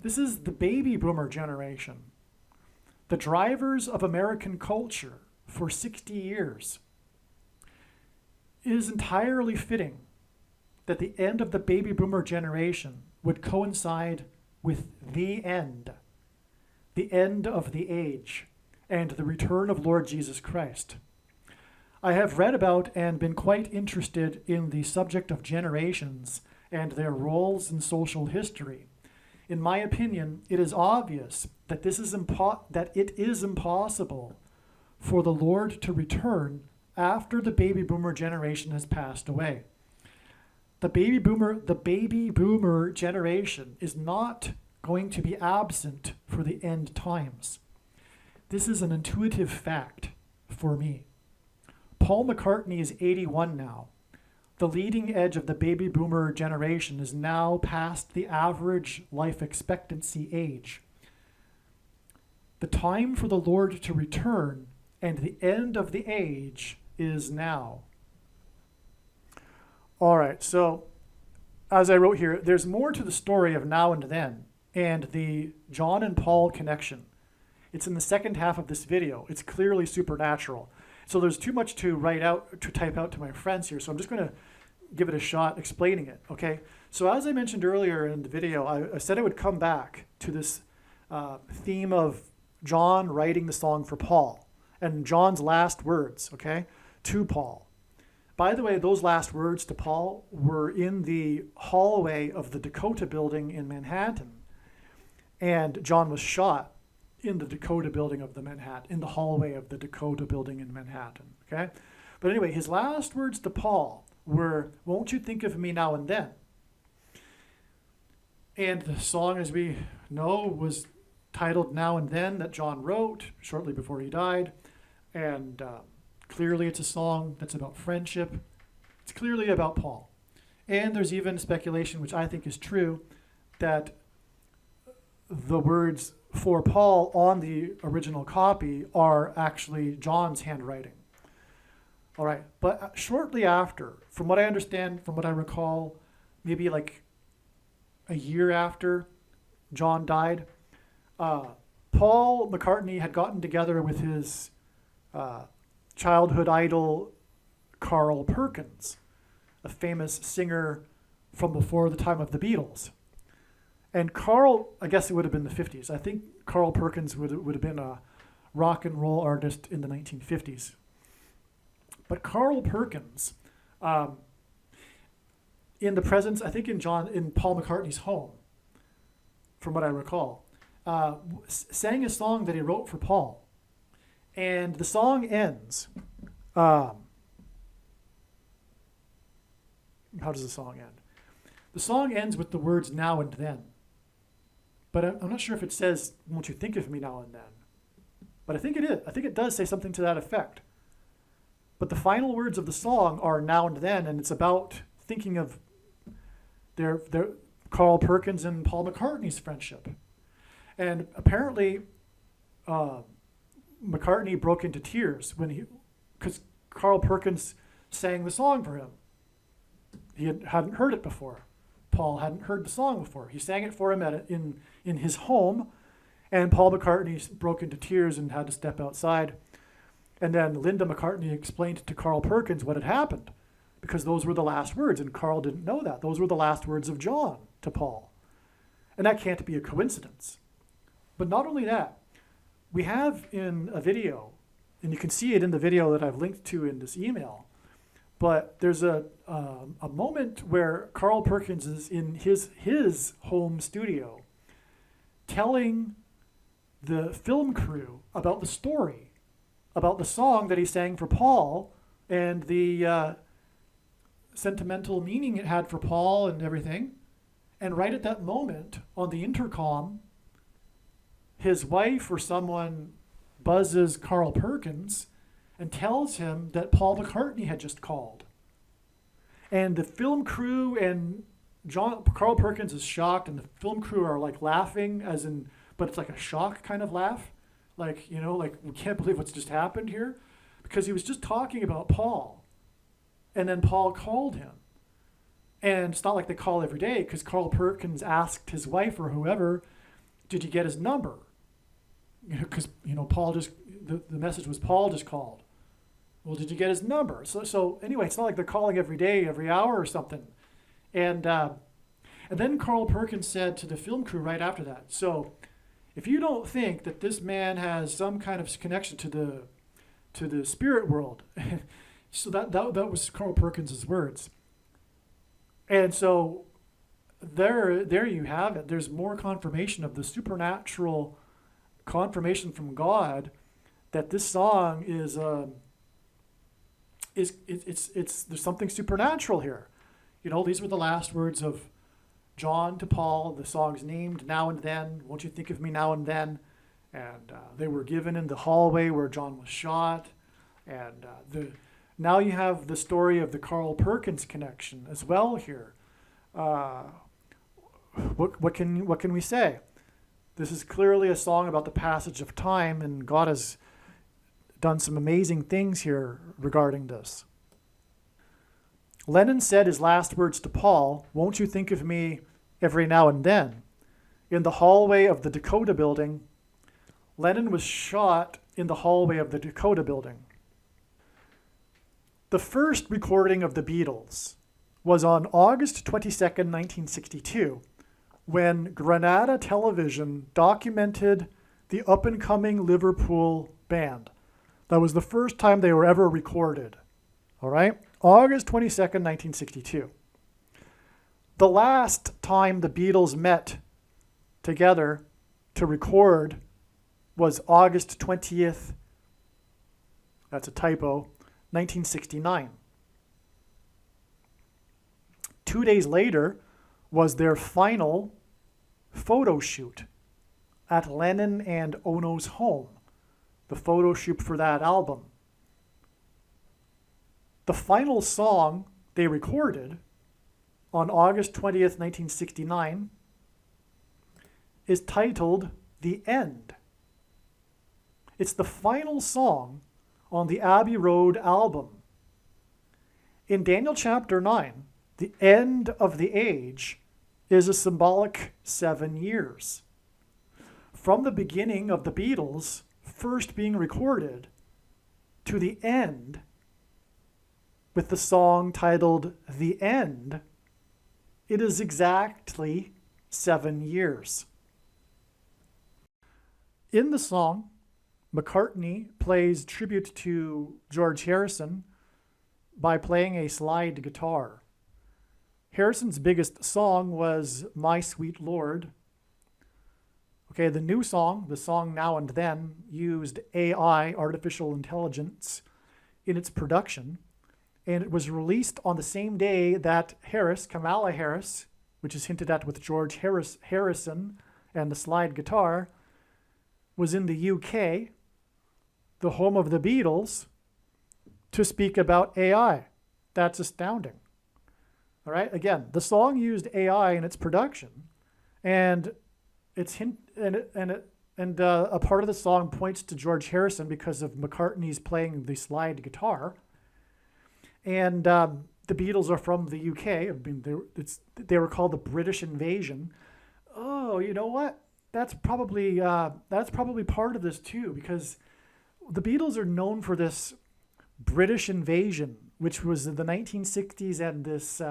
This is the baby boomer generation, the drivers of American culture for 60 years. It is entirely fitting that the end of the baby boomer generation would coincide with the end of the age, and the return of Lord Jesus Christ. I have read about and been quite interested in the subject of generations and their roles in social history. In my opinion, it is obvious that that it is impossible for the Lord to return after the baby boomer generation has passed away. The baby boomer generation is not going to be absent for the end times. This is an intuitive fact for me. Paul McCartney is 81 now. The leading edge of the baby boomer generation is now past the average life expectancy age. The time for the Lord to return and the end of the age is now. All right, so as I wrote here, there's more to the story of Now and Then and the John and Paul connection. It's in the second half of this video. It's clearly supernatural. So there's too much to type out to my friends here, so I'm just going to give it a shot explaining it, okay? So as I mentioned earlier in the video, I said I would come back to this theme of John writing the song for Paul and John's last words, okay, to Paul. By the way, those last words to Paul were in the hallway of the Dakota building in Manhattan, and John was shot in the Dakota building of in the hallway of the Dakota building in Manhattan, okay? But anyway, his last words to Paul were, "Won't you think of me now and then?" And the song, as we know, was titled Now and Then, that John wrote shortly before he died. And clearly it's a song that's about friendship. It's clearly about Paul. And there's even speculation, which I think is true, that the words for Paul on the original copy are actually John's handwriting. All right, but shortly after, from what I understand, from what I recall, maybe like a year after John died, Paul McCartney had gotten together with his childhood idol, Carl Perkins, a famous singer from before the time of the Beatles. And Carl, I guess it would have been the 50s. I think Carl Perkins would have been a rock and roll artist in the 1950s. But Carl Perkins, in the presence, I think in Paul McCartney's home, from what I recall, sang a song that he wrote for Paul. And the song ends. How does the song end? The song ends with the words "now and then." But I'm not sure if it says, "Won't you think of me now and then?" But I think it is. I think it does say something to that effect. But the final words of the song are "now and then," and it's about thinking of their Carl Perkins and Paul McCartney's friendship. And apparently, McCartney broke into tears because Carl Perkins sang the song for him. He hadn't heard it before. Paul hadn't heard the song before. He sang it for him in his home, and Paul McCartney broke into tears and had to step outside. And then Linda McCartney explained to Carl Perkins what had happened, because those were the last words, and Carl didn't know that. Those were the last words of John to Paul. And that can't be a coincidence. But not only that, we have in a video, and you can see it in the video that I've linked to in this email, but there's a moment where Carl Perkins is in his home studio telling the film crew about the story, about the song that he sang for Paul and the sentimental meaning it had for Paul and everything. And right at that moment, on the intercom, his wife or someone buzzes Carl Perkins and tells him that Paul McCartney had just called. And the film crew and Carl Perkins is shocked, and the film crew are like laughing, but it's like a shock kind of laugh. Like, like we can't believe what's just happened here, because he was just talking about Paul. And then Paul called him. And it's not like they call every day, because Carl Perkins asked his wife or whoever, "Did you get his number?" Because, Paul just, the message was Paul just called. Well, did you get his number? So anyway, it's not like they're calling every day, every hour or something. And then Carl Perkins said to the film crew right after that, "So if you don't think that this man has some kind of connection to the spirit world," so that was Carl Perkins' words. And so there you have it. There's more confirmation of the supernatural confirmation from God that this song it's there's something supernatural here. You know, these were the last words of John to Paul. The song's named Now and Then. Won't you think of me now and then? And they were given in the hallway where John was shot. And now you have the story of the Carl Perkins connection as well here. What can we say? This is clearly a song about the passage of time, and God has done some amazing things here regarding this. Lennon said his last words to Paul, "Won't you think of me every now and then?" In the hallway of the Dakota building. Lennon was shot in the hallway of the Dakota building. The first recording of the Beatles was on August 22nd, 1962, when Granada Television documented the up-and-coming Liverpool band. That was the first time they were ever recorded. All right? August 22nd, 1962. The last time the Beatles met together to record was August 20th, that's a typo, 1969. 2 days later was their final photo shoot at Lennon and Ono's home, the photo shoot for that album. The final song they recorded on August 20th, 1969 is titled The End. It's the final song on the Abbey Road album. In Daniel chapter 9, the end of the age is a symbolic 7 years. From the beginning of the Beatles first being recorded to the end with the song titled The End, it is exactly 7 years. In the song, McCartney plays tribute to George Harrison by playing a slide guitar. Harrison's biggest song was My Sweet Lord. Okay, the new song, the song Now and Then, used AI, artificial intelligence, in its production, and it was released on the same day that Kamala Harris, which is hinted at with George Harrison and the slide guitar, was in the UK, the home of the Beatles, to speak about AI. That's astounding. All right, again, the song used AI in its production, and a part of the song points to George Harrison because of McCartney's playing the slide guitar. And the Beatles are from the UK. I mean, they were called the British Invasion. Oh, you know what? That's probably part of this too, because the Beatles are known for this British invasion, which was in the 1960s, and this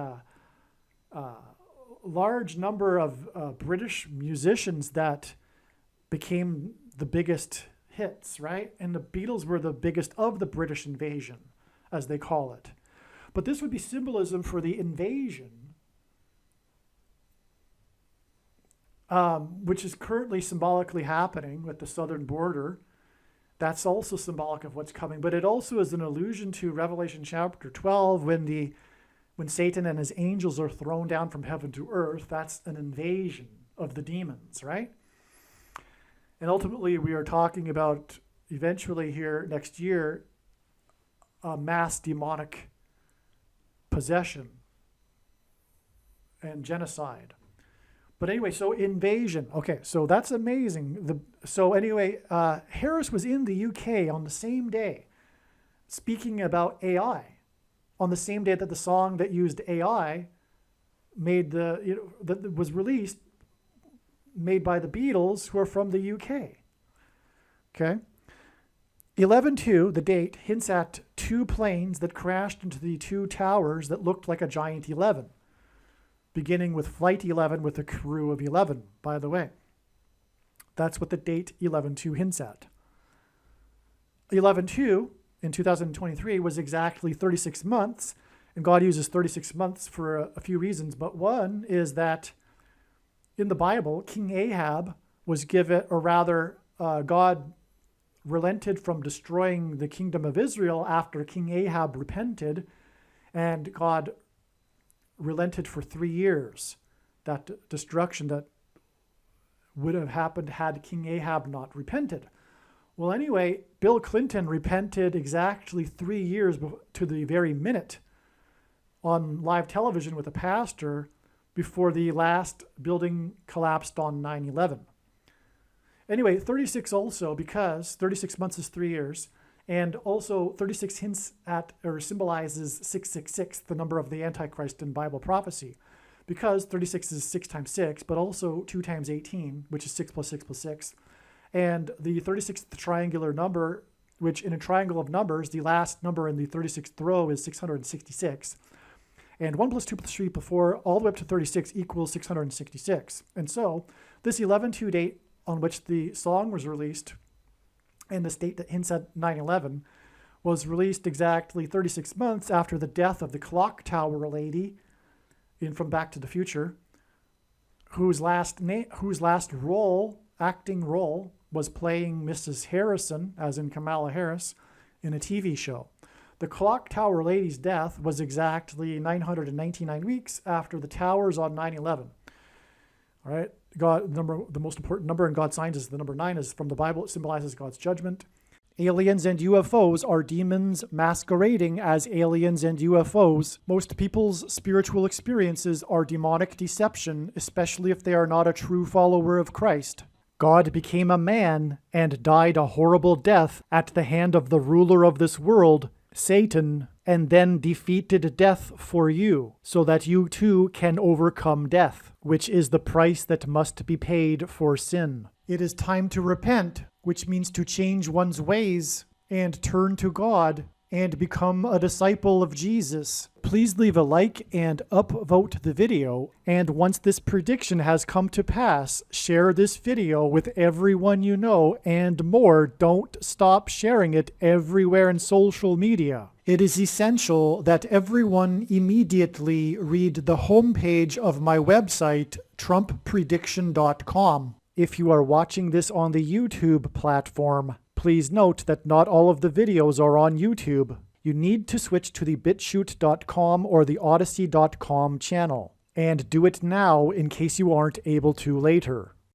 large number of British musicians that became the biggest hits, right? And the Beatles were the biggest of the British invasion, as they call it. But this would be symbolism for the invasion, which is currently symbolically happening with the southern border. That's also symbolic of what's coming. But it also is an allusion to Revelation chapter 12, when Satan and his angels are thrown down from heaven to earth. That's an invasion of the demons, right? And ultimately, we are talking about eventually here next year, a mass demonic possession and genocide. But anyway, so invasion. Okay, so that's amazing. Harris was in the UK on the same day, speaking about AI, on the same day that the song that used AI that was released, made by the Beatles, who are from the UK. Okay. 11/2, the date, hints at two planes that crashed into the two towers that looked like a giant 11, beginning with Flight 11 with a crew of 11, by the way. That's what the date 11/2 hints at. 11/2 in 2023 was exactly 36 months And God uses 36 months for a few reasons, but one is that in the Bible, King Ahab was given, or rather, God relented from destroying the kingdom of Israel after King Ahab repented, and God relented for 3 years. That destruction that would have happened had King Ahab not repented. Well, anyway, Bill Clinton repented exactly 3 years to the very minute on live television with a pastor before the last building collapsed on 9/11. Anyway, 36 also, because 36 months is 3 years, and also 36 hints at or symbolizes 666, the number of the Antichrist in Bible prophecy, because 36 is 6 times 6, but also 2 times 18, which is 6 plus 6 plus 6. And the 36th triangular number, which in a triangle of numbers, the last number in the 36th row is 666. And 1 plus 2 plus 3 plus 4, all the way up to 36 equals 666. And so this 11/2 date on which the song was released, and this date that hints at 9/11, was released exactly 36 months after the death of the clock tower lady in From Back to the Future, whose last acting role was playing Mrs. Harrison, as in Kamala Harris, in a TV show. The clock tower lady's death was exactly 999 weeks after the towers on 9/11. All right, the most important number in God's signs is the number 9, is from the Bible. It symbolizes God's judgment. Aliens and UFOs are demons masquerading as aliens and UFOs. Most people's spiritual experiences are demonic deception, especially if they are not a true follower of Christ. God became a man and died a horrible death at the hand of the ruler of this world, Satan, and then defeated death for you, so that you too can overcome death, which is the price that must be paid for sin. It is time to repent, which means to change one's ways and turn to God and become a disciple of Jesus. Please leave a like and upvote the video. And once this prediction has come to pass, share this video with everyone you know, and more. Don't stop sharing it everywhere in social media. It is essential that everyone immediately read the homepage of my website, TrumpPrediction.com. If you are watching this on the YouTube platform, please note that not all of the videos are on YouTube. You need to switch to the BitChute.com or the Odyssey.com channel. And do it now in case you aren't able to later.